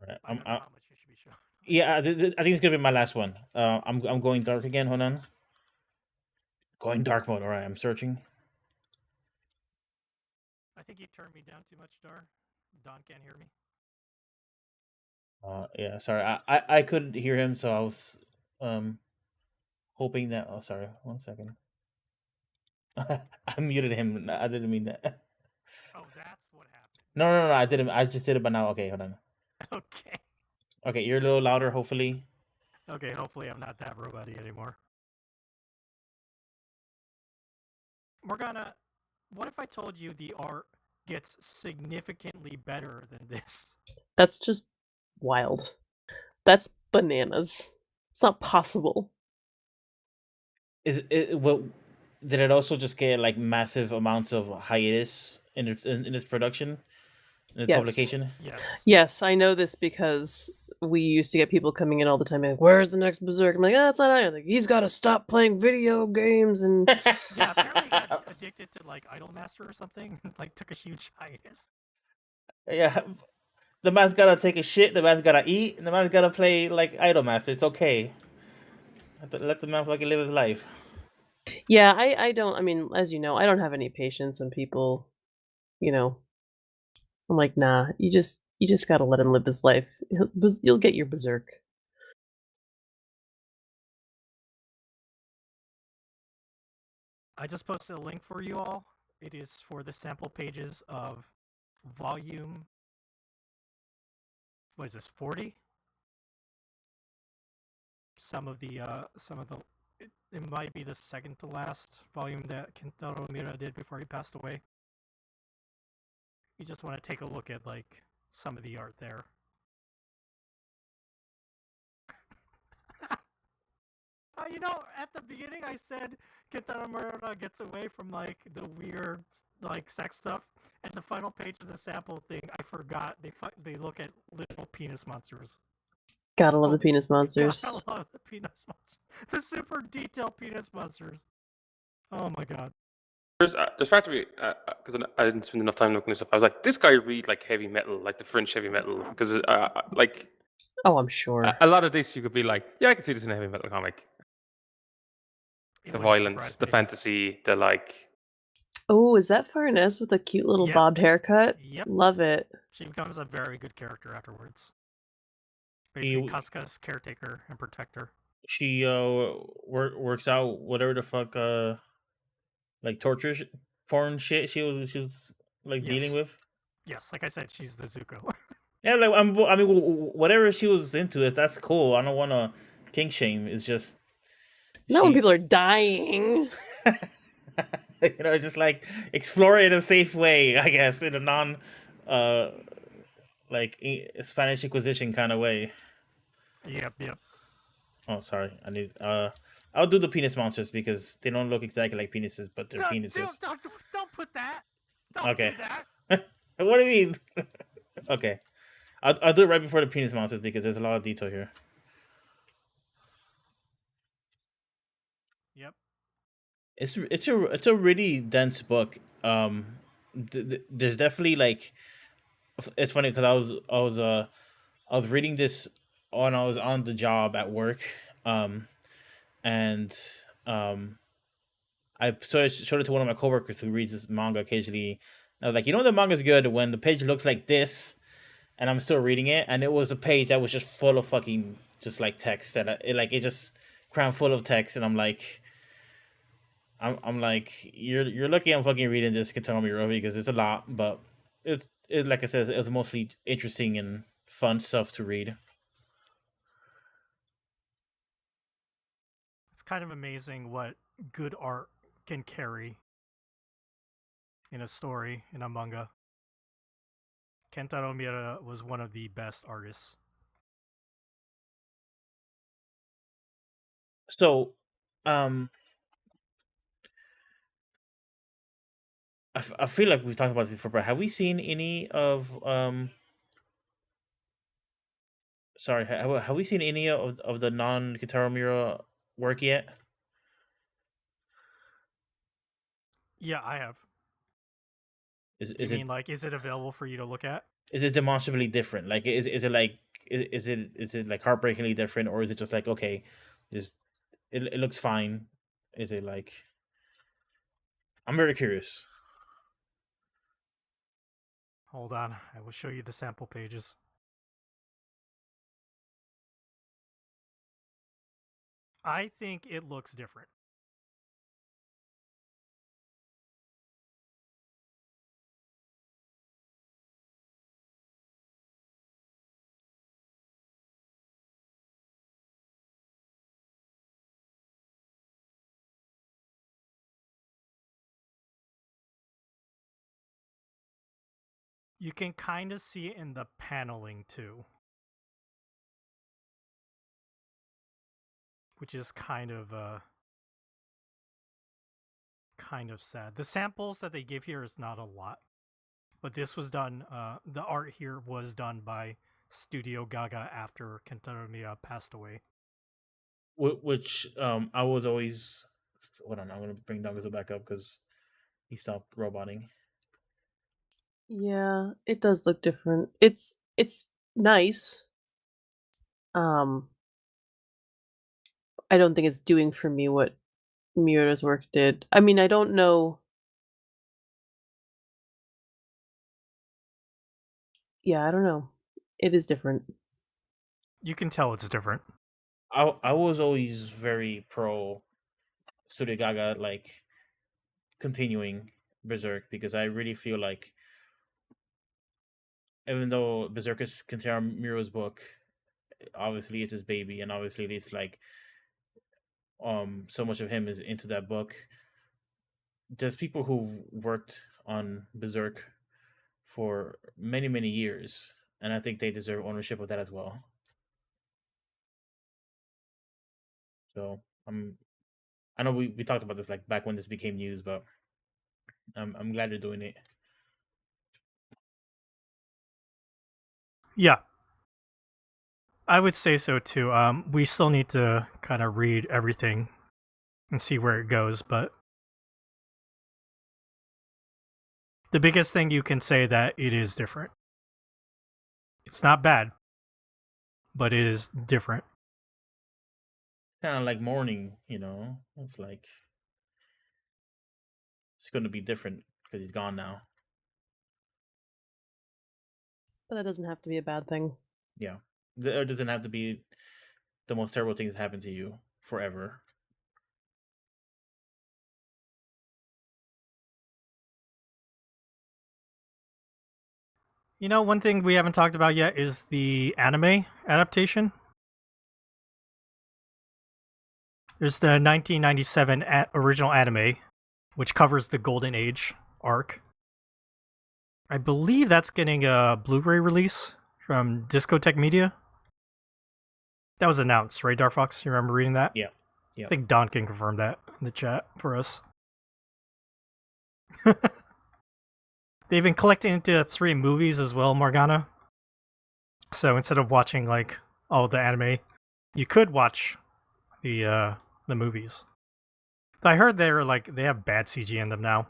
Right. I don't know how much it should be shown. Yeah, I think it's gonna be my last one. I'm going dark again. Hold on. Going dark mode. All right, I'm searching. I think you turned me down too much, Dar. Don can't hear me. Yeah, sorry. I couldn't hear him, so I was hoping that. Oh, sorry. 1 second. I muted him. I didn't mean that. Oh, that's what happened. No. I didn't. I just did it, but now. Okay, hold on. Okay. Okay, you're a little louder, hopefully. Okay, hopefully I'm not that robot-y anymore. Morgana, what if I told you the art gets significantly better than this? That's just wild. That's bananas. It's not possible. Is it well? Did it also just get like massive amounts of hiatus in its production, in its Yes. publication? Yes. Yes, I know this because we used to get people coming in all the time and like, where's the next Berserk? I'm like, that's not it. Like, he's got to stop playing video games and Yeah, apparently he got addicted to like Idolmaster or something. Like took a huge hiatus. Yeah, the man's gotta take a shit. The man's gotta eat, and the man's gotta play like Idolmaster. It's okay. Let the man fucking live his life. yeah, I don't. I mean, as you know, I don't have any patience when people, I'm like, nah. You just gotta let him live his life. You'll get your Berserk. I just posted a link for you all. It is for the sample pages of volume. What is this? 40. Some of the it might be the second to last volume that Kentaro Mira did before he passed away. You just want to take a look at like some of the art there. At the beginning I said Kentaro Murata gets away from like the weird like sex stuff, and the final page of the sample thing I forgot they look at little penis monsters. Gotta love the penis monsters. Gotta love the penis monsters. The super detailed penis monsters. Oh my god. There's fact to be because I didn't spend enough time looking this up. I was like, this guy read like heavy metal, like the French heavy metal, because like Oh, I'm sure. a lot of this you could be like, yeah, I can see this in a heavy metal comic. It The wouldn't violence, surprise the me. fantasy, the like. Oh, is that Farnes with a cute little Yep. bobbed haircut? Yep. Love it. She becomes a very good character afterwards. Basically, Casca's caretaker and protector. She works out whatever the fuck like torture porn shit she was like dealing with. Yes, like I said, she's the Zuko. Yeah, like I mean, whatever she was into, that's cool. I don't want to kink shame. It's just Not when people are dying. just like explore it in a safe way, I guess, in a non like Spanish Inquisition kind of way. Yep. Oh, sorry. I need I'll do the penis monsters because they don't look exactly like penises, but they're penises. Don't put that. Don't Okay. do that. What do you mean? Okay. I'll do it right before the penis monsters because there's a lot of detail here. Yep. It's a really dense book. There's definitely like, it's funny because I was reading this when I was on the job at work, and I showed it to one of my coworkers who reads this manga occasionally. I was like, the manga's good when the page looks like this, and I'm still reading it, and it was a page that was just full of fucking just like text, and it just crammed full of text, and I'm like, you're lucky I'm fucking reading this Kentaro Miura because it's a lot, but it like I said, it was mostly interesting and fun stuff to read. It's kind of amazing what good art can carry in a story, in a manga. Kentaro Miura was one of the best artists. So, I feel like we've talked about this before, but have we seen any of Sorry, have we seen any of the non Kitaro Miura work yet? Yeah, I have. Is You is mean it like, is it available for you to look at? is it demonstrably different? Like, is it like is it like heartbreakingly different, or is it just like okay, just it looks fine? Is it like? I'm very curious. Hold on, I will show you the sample pages. I think it looks different. You can kind of see it in the paneling too, which is kind of sad. The samples that they give here is not a lot, but this was done. The art here was done by Studio Gaga after Kentaro Miura passed away. Which I was always hold on. I'm gonna bring Douglas back up because he stopped roboting. Yeah, it does look different. It's nice. Um, I don't think it's doing for me what Miura's work did. I mean, I don't know. Yeah, I don't know. It is different. You can tell it's different. I was always very pro Studio Gaga like continuing Berserk because I really feel like even though Berserk is Kentaro Miura's book, obviously it's his baby, and obviously it's like so much of him is into that book. There's people who've worked on Berserk for many years, and I think they deserve ownership of that as well. So I know we talked about this like back when this became news, but I'm glad they're doing it. Yeah, I would say so too. We still need to kind of read everything and see where it goes, but the biggest thing you can say that it is different. It's not bad, but it is different. Kind of like mourning, you know. It's like it's going to be different because he's gone now. But that doesn't have to be a bad thing. Yeah, it doesn't have to be the most terrible things that happen to you forever. You know, one thing we haven't talked about yet is the anime adaptation. There's the 1997 original anime, which covers the Golden Age arc. I believe that's getting a Blu-ray release from Discotech Media. That was announced, right, Darfox? You remember reading that? Yeah. I think Don can confirm that in the chat for us. They've been collecting into 3 movies as well, Morgana. So instead of watching like all the anime, you could watch the movies. I heard they have bad CG in them now.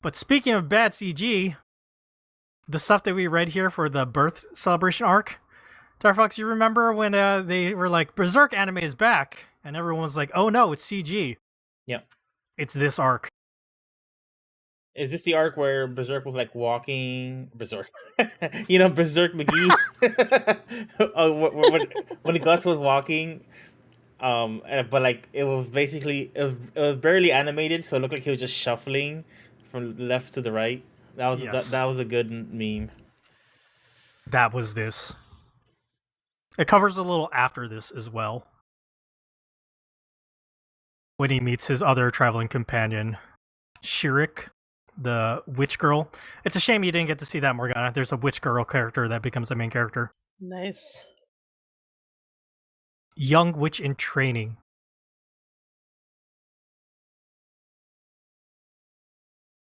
But speaking of bad CG, the stuff that we read here for the birth celebration arc, Darfox, you remember when they were like, Berserk anime is back, and everyone was like, oh no, it's CG. Yeah. It's this arc. Is this the arc where Berserk was like walking Berserk? You know, Berserk McGee. When Guts was walking, but like it was basically it was barely animated, so it looked like he was just shuffling from left to the right. That was Yes. that was a good meme. That was this. It covers a little after this as well, when he meets his other traveling companion, Shirik, the witch girl. It's a shame you didn't get to see that, Morgana. There's a witch girl character that becomes the main character. Nice. Young witch in training.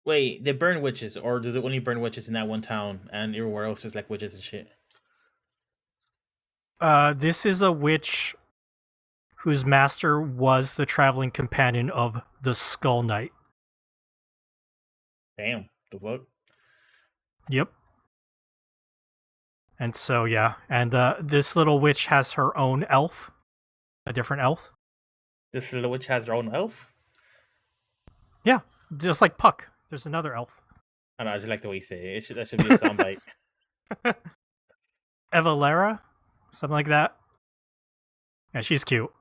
Wait, they burn witches, or do they only burn witches in that one town, and everywhere else is like witches and shit? This is a witch whose master was the traveling companion of the Skull Knight. Damn, the fuck. Yep. And so, yeah. And this little witch has her own elf. A different elf. This little witch has her own elf? Yeah. Just like Puck. There's another elf. I don't know, I just like the way you say it. That should be a soundbite. Evalera? Something like that. Yeah, she's cute.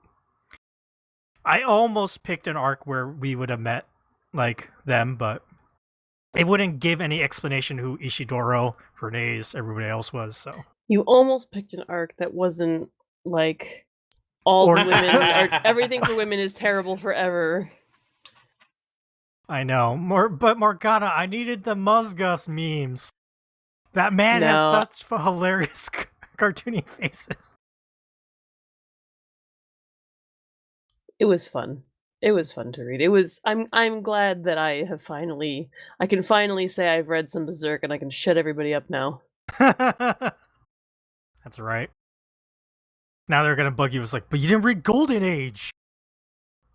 I almost picked an arc where we would have met, like, them, but it wouldn't give any explanation who Ishidoro, Renee's, everybody else was, so. You almost picked an arc that wasn't like all Or- the women are, everything for women is terrible forever. I know. But Morgana, I needed the Musgus memes. That man No. has such hilarious cartoony faces. It was fun. It was fun to read. It was. I'm glad that I can finally say I've read some Berserk and I can shut everybody up now. That's right. Now they're gonna bug you. It's like, but you didn't read Golden Age.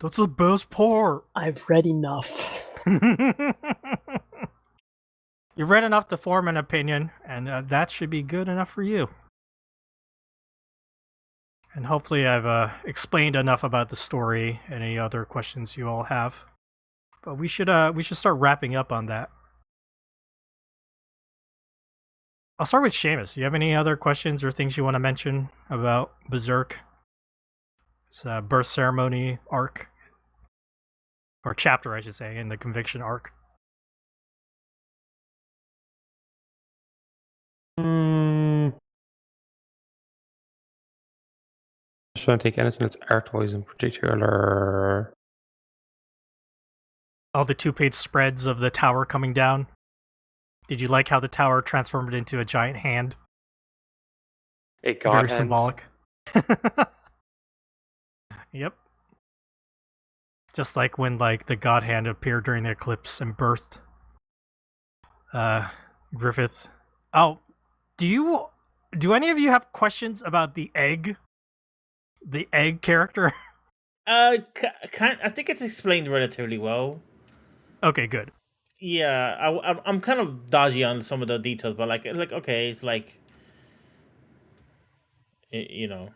That's the best part. I've read enough. You've read enough to form an opinion, and that should be good enough for you. And hopefully I've explained enough about the story and any other questions you all have. But we should start wrapping up on that. I'll start with Seamus. Do you have any other questions or things you want to mention about Berserk? It's a birth ceremony arc. Or chapter, I should say, in the conviction arc. Just trying to take anything that's art-wise in particular. All the 2-page spreads of the tower coming down. Did you like how the tower transformed into a giant hand? A god Very hand. symbolic. Yep. Just like when the god hand appeared during the eclipse and birthed Griffith. Oh, do any of you have questions about the egg? The egg character? I think it's explained relatively well. Okay, good. Yeah, I'm kind of dodgy on some of the details, but like okay, it's like, you know.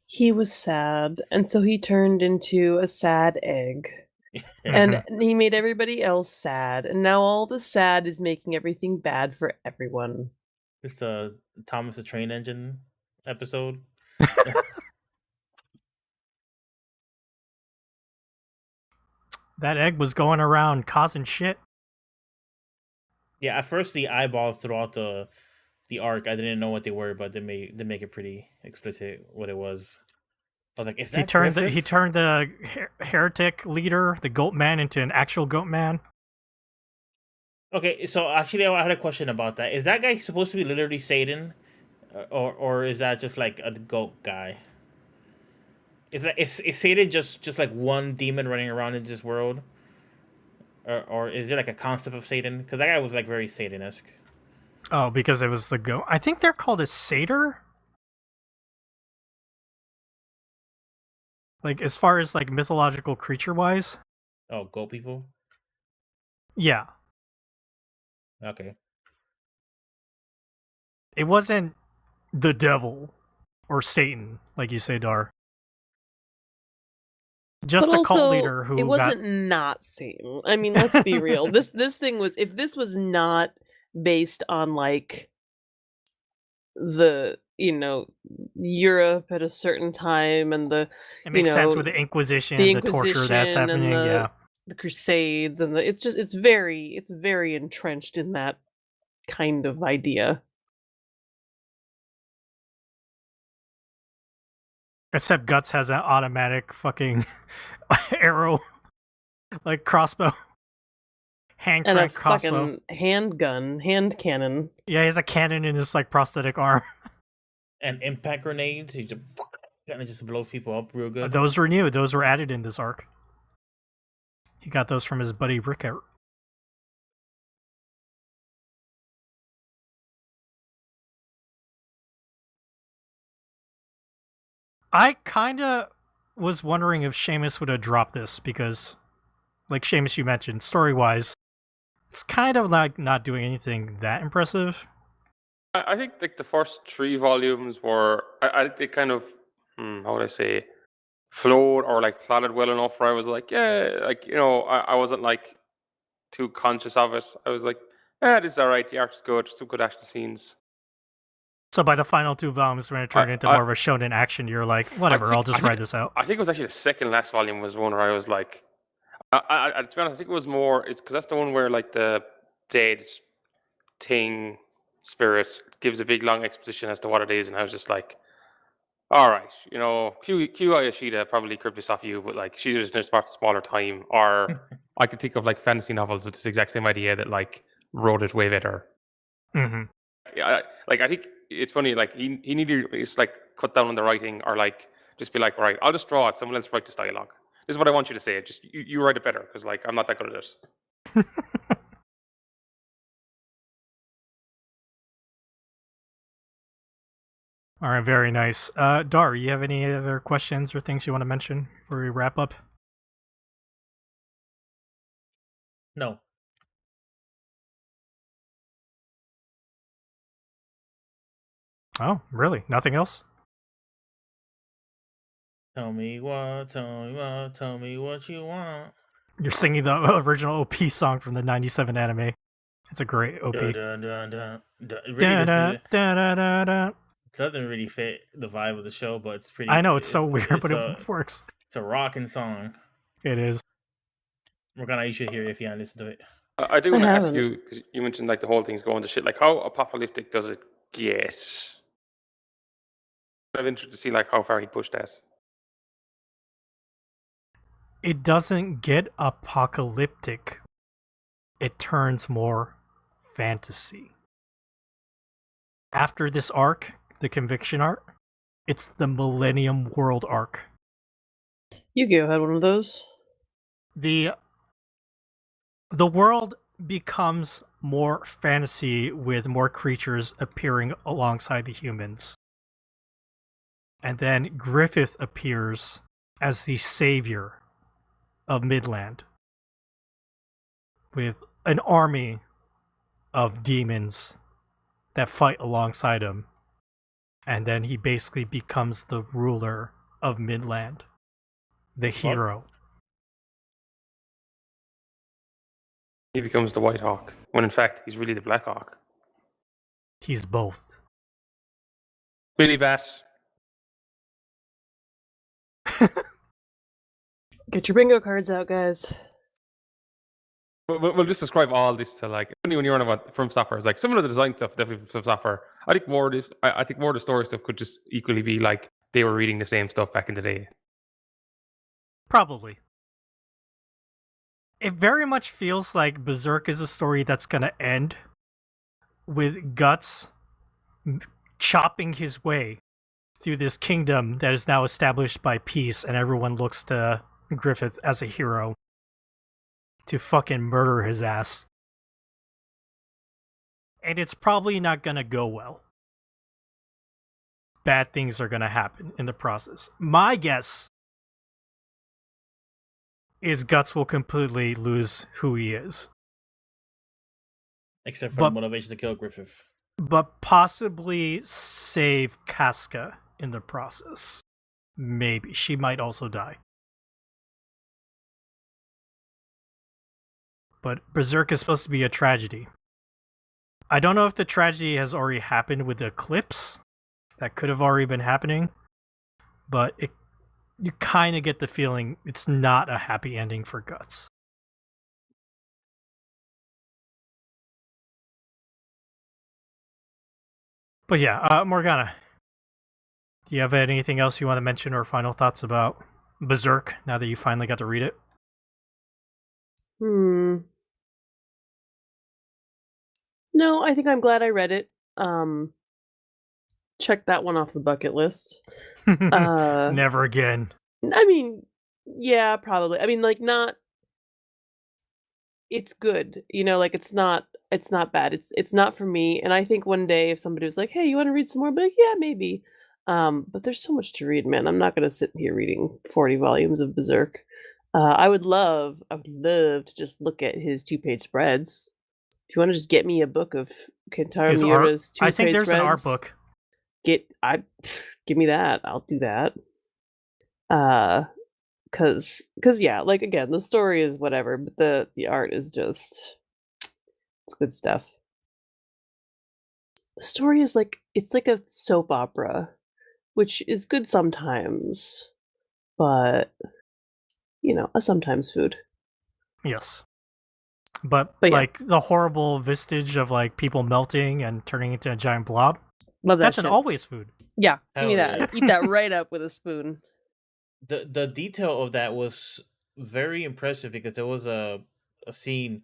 He was sad, and so he turned into a sad egg. And he made everybody else sad, and now all the sad is making everything bad for everyone. It's the Thomas the Train Engine episode. That egg was going around causing shit. Yeah, at first the eyeballs throughout the arc, I didn't know what they were, but they make it pretty explicit what it was. I was like, is that He turned the heretic leader, the goat man, into an actual goat man. Okay, so actually, I had a question about that. Is that guy supposed to be literally Satan, or is that just like a goat guy? Is Satan just like one demon running around in this world, or is there like a concept of Satan? Because that guy was like very Satan-esque. Oh, because it was the goat. I think they're called a satyr. Like, as far as like mythological creature wise. Oh, goat people. Yeah. Okay. It wasn't the devil or Satan, like you say, Dar. Just But a cult also, leader who it wasn't not Satan. I mean, let's be real. This thing was, if this was not based on like the Europe at a certain time and the It makes sense with the Inquisition, the the torture that's Inquisition and happening. Yeah. the Crusades and it's very entrenched in that kind of idea. Except Guts has an automatic fucking arrow, like crossbow, hand And a crank crossbow. fucking handgun, hand cannon. Yeah, he has a cannon in his like prosthetic arm. And impact grenades. He just kind of just blows people up real good. Those were new. Those were added in this arc. He got those from his buddy Rickert. I kind of was wondering if Seamus would have dropped this because, like Seamus, you mentioned, story-wise, it's kind of like not doing anything that impressive. I think like the first 3 volumes were, I think they kind of, how would I say, flowed or like plotted well enough where I was like, yeah, like, you know, I wasn't like too conscious of it. I was like, yeah, this is alright, the art's good, some good action scenes. So by the final 2 volumes, when it turned into more of a shonen action, you're like, whatever, I'll just ride this out. I think it was actually the second last volume was one where I was like, to be honest, I think it was more, it's because that's the one where like the dead thing spirit gives a big long exposition as to what it is, and I was just like, all right, you know, Q Ayashida probably cribbed this off you, but like she just needs a smaller time. Or I could think of like fantasy novels with this exact same idea that like wrote it way better. Mm-hmm. Yeah, I think it's funny. Like he needed to just like cut down on the writing, or like just be like, right, I'll just draw it. Someone else write this dialogue. This is what I want you to say. Just you write it better because like I'm not that good at this. All right, very nice. Dar, you have any other questions or things you want to mention before we wrap up? No. Oh, really? Nothing else? Tell me what you want. You're singing the original OP song from the 97 anime. It's a great OP. Dun, dun, dun, dun. It Da, really da, da, da, da, da. doesn't really fit the vibe of the show, but it's pretty. I know, it's so weird, but it works. It's a rocking song. It is. Morgana, you should hear it if you haven't listened to it. I do want to ask you, because you mentioned like the whole thing's going to shit. Like, how apocalyptic does it get? I'm interested to see like how far he pushed that. It doesn't get apocalyptic. It turns more fantasy. After this arc, the Conviction arc, it's the Millennium World arc. Yu-Gi-Oh had one of those. The world becomes more fantasy with more creatures appearing alongside the humans. And then Griffith appears as the savior of Midland with an army of demons that fight alongside him. And then he basically becomes the ruler of Midland, the hero. He becomes the White Hawk, when in fact he's really the Black Hawk. He's both. Billy Bat. Get your bingo cards out, guys. We'll just describe all this to like when you're on about from software. It's like some of the design stuff definitely from software. I think more of this. I think more of the story stuff could just equally be like they were reading the same stuff back in the day. Probably. It very much feels like Berserk is a story that's going to end with Guts chopping his way through this kingdom that is now established by peace, and everyone looks to Griffith as a hero to fucking murder his ass. And it's probably not going to go well. Bad things are going to happen in the process. My guess is Guts will completely lose who he is. Except for the motivation to kill Griffith. But possibly save Casca in the process. Maybe. She might also die. But Berserk is supposed to be a tragedy. I don't know if the tragedy has already happened with the Eclipse. That could have already been happening. But you kind of get the feeling it's not a happy ending for Guts. But yeah, Morgana, Do you have anything else you want to mention or final thoughts about Berserk now that you finally got to read it? No, I think I'm glad I read it. Check that one off the bucket list. Never again. I mean, yeah, probably. I mean, like, not. It's good, like it's not bad. It's not for me. And I think one day if somebody was like, "Hey, you want to read some more?" I'd be like, "Yeah, maybe." But there's so much to read, man. I'm not gonna sit here reading 40 volumes of Berserk. I would love to just look at his 2-page spreads. If you want to just get me a book of Kentaro His Miura's I 2-page think there's an art spreads, book. give me that. I'll do that. Cause yeah, like again, the story is whatever, but the art is just it's good stuff. The story is it's like a soap opera, which is good sometimes, but a sometimes food. Yes. But yeah. like the horrible vestige of like people melting and turning into a giant blob. Love that That's shit. an always food. Yeah, give me Hell that. Eat that right up with a spoon. The detail of that was very impressive because there was a scene.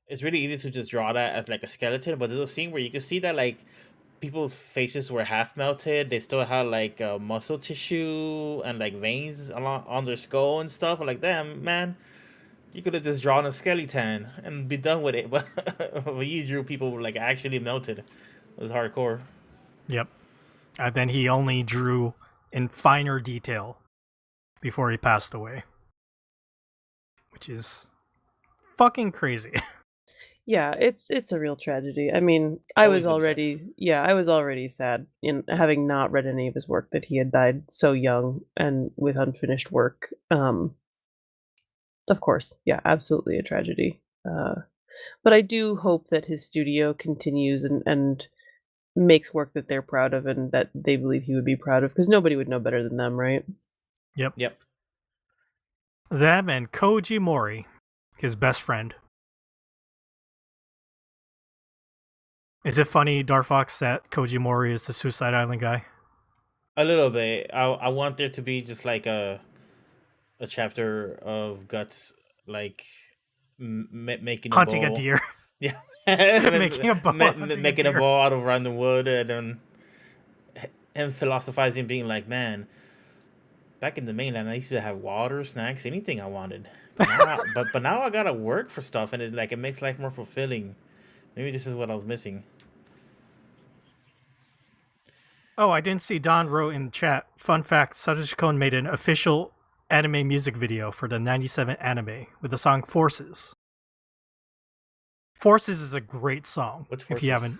It's really easy to just draw that as like a skeleton, but there's a scene where you can see that like people's faces were half melted. They still had like muscle tissue and like veins along on their skull and stuff. I'm like, damn, man, you could have just drawn a skeleton and be done with it. But you drew people like actually melted. It was hardcore. Yep. And then he only drew in finer detail before he passed away, which is fucking crazy. Yeah, it's a real tragedy. I mean, I was Always been sad. already sad in having not read any of his work that he had died so young and with unfinished work. Of course, yeah, absolutely a tragedy. But I do hope that his studio continues and makes work that they're proud of and that they believe he would be proud of, because nobody would know better than them, right? Yep. Yep. Them and Koji Mori, his best friend. Is it funny, Darfox, that Koji Mori is the Suicide Island guy? A little bit. I want there to be just like a chapter of Guts like making Hunting a a bow. deer. Yeah, Making a bow, hunting a making a deer. bow out of random wood, and then him philosophizing, being like, "Man, back in the mainland, I used to have water, snacks, anything I wanted. But now, but now I gotta work for stuff, and it makes life more fulfilling. Maybe this is what I was missing." Oh, I didn't see Don wrote in chat. Fun fact, Satoshi Kon made an official anime music video for the 97 anime with the song Forces. Forces is a great song. Which if you Forces? haven't,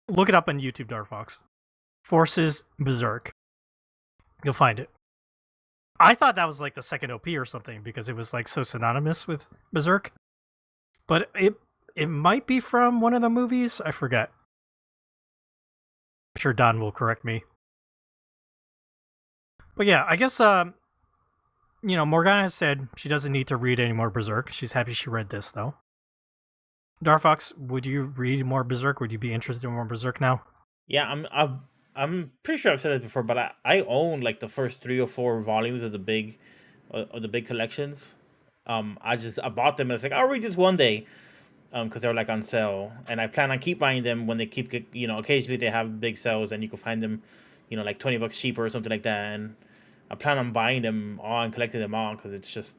look it up on YouTube, Darfox. Forces Berserk. You'll find it. I thought that was like the second OP or something because it was like so synonymous with Berserk. But it might be from one of the movies. I forget. I'm sure Don will correct me. But yeah, I guess Morgana has said she doesn't need to read any more Berserk. She's happy she read this though. Darfox, would you read more Berserk? Would you be interested in more Berserk now? Yeah, I'm pretty sure I've said it before, but I own like the first 3 or 4 volumes of the big collections. I bought them and it's like I'll read this one day, because they're like on sale, and I plan on keep buying them when they keep occasionally they have big sales and you can find them, like $20 cheaper or something like that, and I plan on buying them all and collecting them all because it's just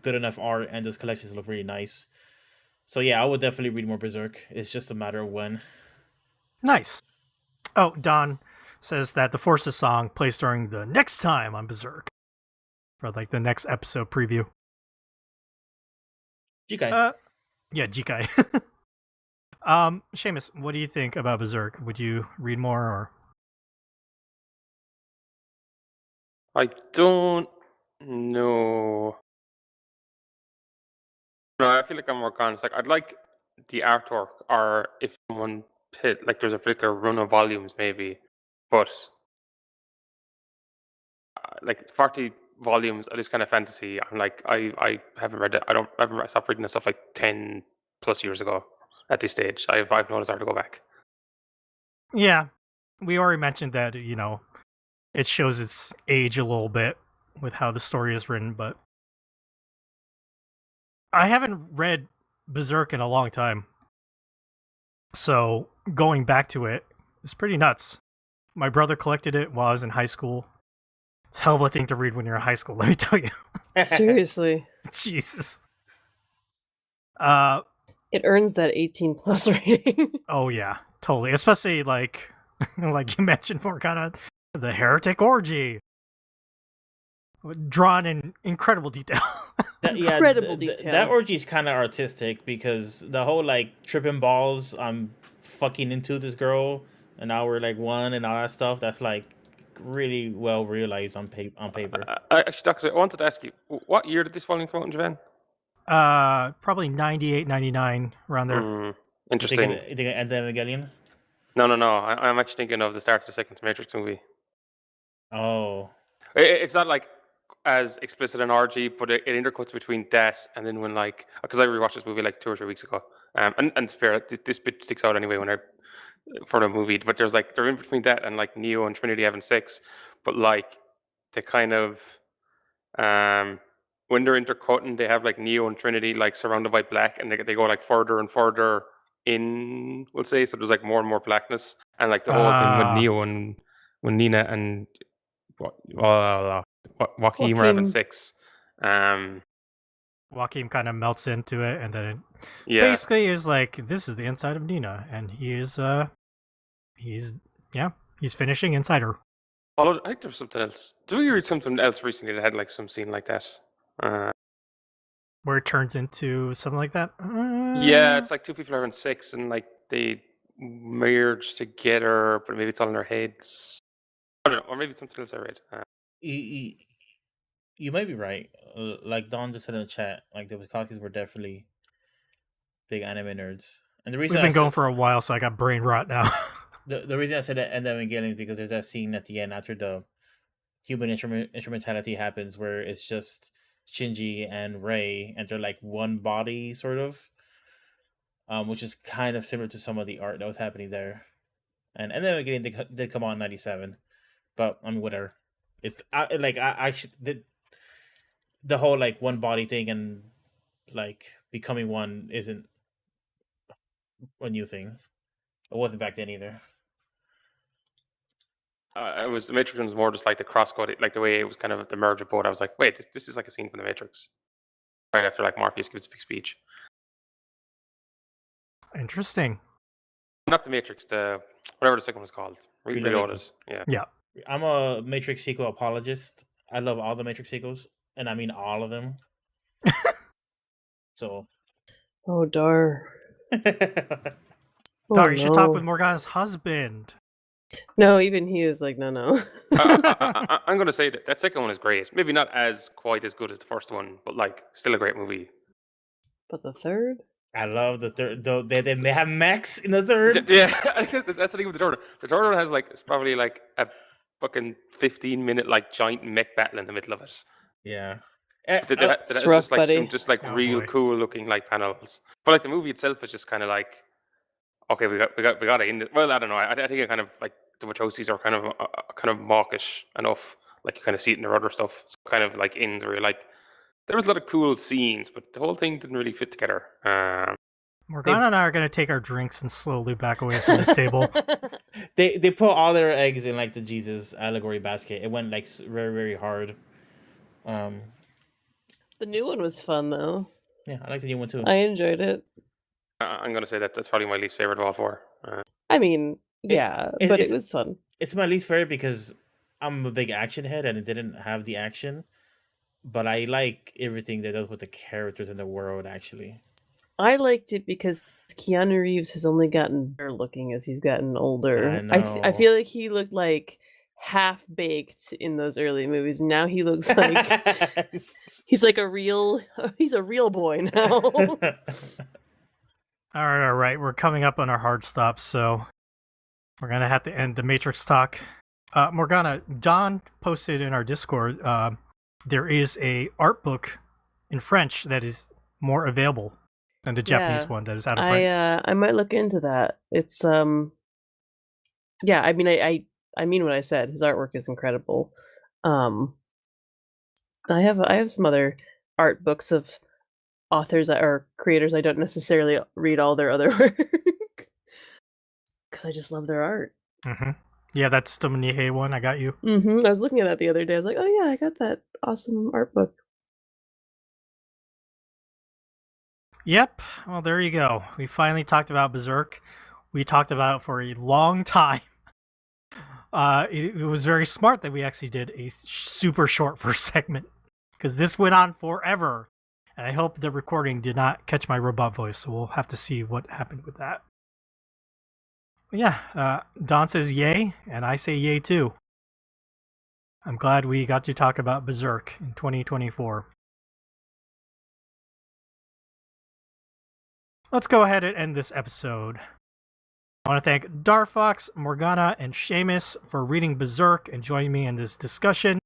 good enough art and those collections look really nice. So yeah, I would definitely read more Berserk. It's just a matter of when. Nice. Oh, Don says that the Forces song plays during the next time on Berserk. For like the next episode preview. Jikai. Yeah, Jikai. Seamus, what do you think about Berserk? Would you read more or? I don't know. No, I feel like I'm more conscious. Like I'd like the artwork, or if someone hit like there's a particular run of volumes, maybe. But like 40 volumes of this kind of fantasy, I'm like I haven't read it. I haven't stopped reading this stuff like 10 plus years ago. At this stage, I've noticed I have to go back. Yeah, we already mentioned that, it shows its age a little bit with how the story is written, but I haven't read Berserk in a long time. So going back to it is pretty nuts. My brother collected it while I was in high school. It's a hell of a thing to read when you're in high school, let me tell you. Seriously. Jesus. It earns that 18 plus rating. Oh yeah, totally. Especially like like you mentioned, Morgana, the heretic orgy. Drawn in incredible detail. Incredible detail. That orgy is kind of artistic because the whole like tripping balls, I'm fucking into this girl, and now we're like one and all that stuff. That's like really well realized on paper. Actually, Doctor, I wanted to ask you, what year did this volume come out in Japan? Probably 98, 99, around there. Interesting. You think End of Evangelion? No. I'm actually thinking of the start of the second Matrix movie. Oh. It's not like as explicit an orgy, but it intercuts between that and then when like, because I rewatched this movie like 2 or 3 weeks ago, and it's fair, this bit sticks out anyway for the movie, but there's like, they're in between that and like Neo and Trinity having sex, but like they kind of, when they're intercutting, they have like Neo and Trinity like surrounded by black, and they go like further and further in, we'll say, so there's like more and more blackness, and like the whole thing with Neo and when Nina and Joaquin are having sex. Joaquin kind of melts into it, and then it basically is like, this is the inside of Nina, and he's finishing inside her. Although I think there's something else. Did we read something else recently that had like some scene like that? Where it turns into something like that? Yeah, it's like two people are having sex and like they merge together, but maybe it's all in their heads. I don't know, or maybe it's something else I read. You might be right. Like Don just said in the chat, like the Wachowskis were definitely big anime nerds. And the reason we've been going for a while, so I got brain rot now. the reason I said that End of Evangelion is because there's that scene at the end after the human instrumentality happens where it's just Shinji and Rei, and they're like one body, sort of. Which is kind of similar to some of the art that was happening there. And then again, they did come out in '97, but I mean, whatever. It's the whole like one body thing and like becoming one isn't a new thing. It wasn't back then either. It was the Matrix was more just like the cross-code, like the way it was kind of the merge of both. I was like, wait, this is like a scene from the Matrix. Right after like Morpheus gives a big speech. Interesting. Not the Matrix, whatever the second one was called. Reloaded. Yeah. I'm a Matrix sequel apologist. I love all the Matrix sequels, and I mean all of them. So. Oh, dar. Dar, you should talk with Morgana's husband. No, even he was like, no. I'm going to say that second one is great. Maybe not quite as good as the first one, but like still a great movie. But the third? I love the third. Though they have mechs in the third. Yeah, that's the thing with the third one. The third one has like, it's probably like a fucking 15-minute like giant mech battle in the middle of it. Yeah. It's rough, like buddy. some just like real cool looking like panels. But like the movie itself is just kind of like, okay, we got it in the, well, I don't know. I think it kind of like the Wachowskis are kind of mawkish enough. Like you kind of see it in their other stuff. So kind of like ends where you're like, there was a lot of cool scenes, but the whole thing didn't really fit together. Morgana and I are going to take our drinks and slowly back away from this table. They put all their eggs in like the Jesus allegory basket. It went like very, very hard. The new one was fun though. Yeah, I like the new one too. I enjoyed it. I'm going to say that's probably my least favorite of all four. I mean, but it was fun. It's my least favorite because I'm a big action head and it didn't have the action. But I like everything that does with the characters in the world, actually. I liked it because Keanu Reeves has only gotten better looking as he's gotten older. I know. I feel like he looked like half baked in those early movies. Now he looks like he's a real boy now. All right. We're coming up on our hard stop, so we're gonna have to end the Matrix talk. Morgana, Don posted in our Discord. There is a art book in French that is more available than the Japanese one that is out of print. I might look into that. It's yeah, I mean, I mean what I said. His artwork is incredible. I have some other art books of authors or creators I don't necessarily read all their other work because I just love their art. Mm-hmm. Yeah, that's the Nihei one. I got you. I was looking at that the other day. I was like, oh yeah, I got that awesome art book. Yep. Well, there you go. We finally talked about Berserk. We talked about it for a long time. It was very smart that we actually did a super short first segment because this went on forever. And I hope the recording did not catch my robot voice, so we'll have to see what happened with that. But yeah, Don says yay, and I say yay too. I'm glad we got to talk about Berserk in 2024. Let's go ahead and end this episode. I want to thank Darfox, Morgana, and Seamus for reading Berserk and joining me in this discussion.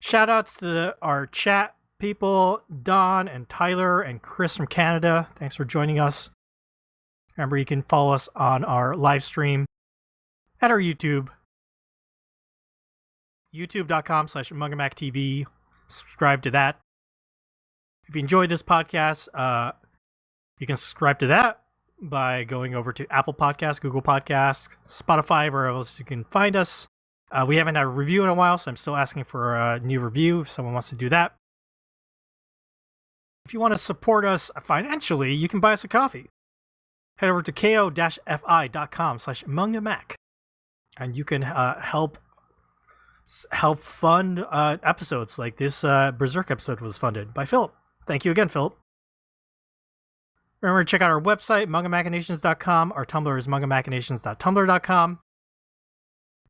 Shoutouts to our chat people, Don and Tyler and Chris from Canada. Thanks for joining us. Remember, you can follow us on our live stream at our YouTube, youtube.com/MangaMacTV. Subscribe to that. If you enjoyed this podcast, you can subscribe to that by going over to Apple Podcasts, Google Podcasts, Spotify, wherever else you can find us. We haven't had a review in a while, so I'm still asking for a new review if someone wants to do that. If you want to support us financially, you can buy us a coffee. Head over to ko-fi.com/mangamac, and you can help fund episodes like this Berserk episode was funded by Philip. Thank you again, Philip. Remember to check out our website, mangamachinations.com. Our Tumblr is mangamachinations.tumblr.com.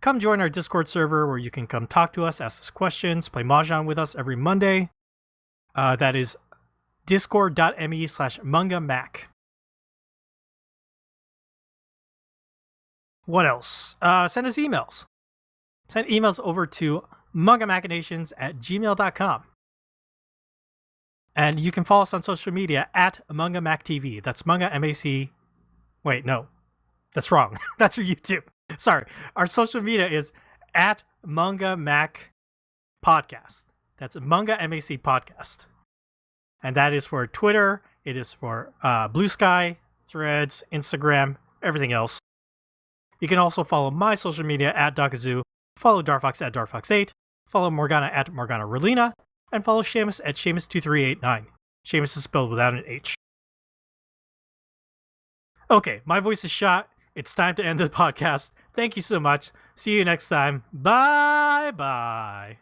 Come join our Discord server where you can come talk to us, ask us questions, play Mahjong with us every Monday. That is discord.me/mangamac. What else? Send us emails. Send emails over to mangamachinations@gmail.com. And you can follow us on social media at MangaMacTV. That's Manga MAC. Wait, no. That's wrong. That's our YouTube. Sorry. Our social media is at Manga Mac Podcast. That's Manga MAC Podcast. And that is for Twitter. It is for Blue Sky, Threads, Instagram, everything else. You can also follow my social media at Dakazoo. Follow Darfox at Darfox8. Follow Morgana at Morgana Relina. And follow Seamus at Seamus2389. Seamus is spelled without an H. Okay, my voice is shot. It's time to end the podcast. Thank you so much. See you next time. Bye-bye.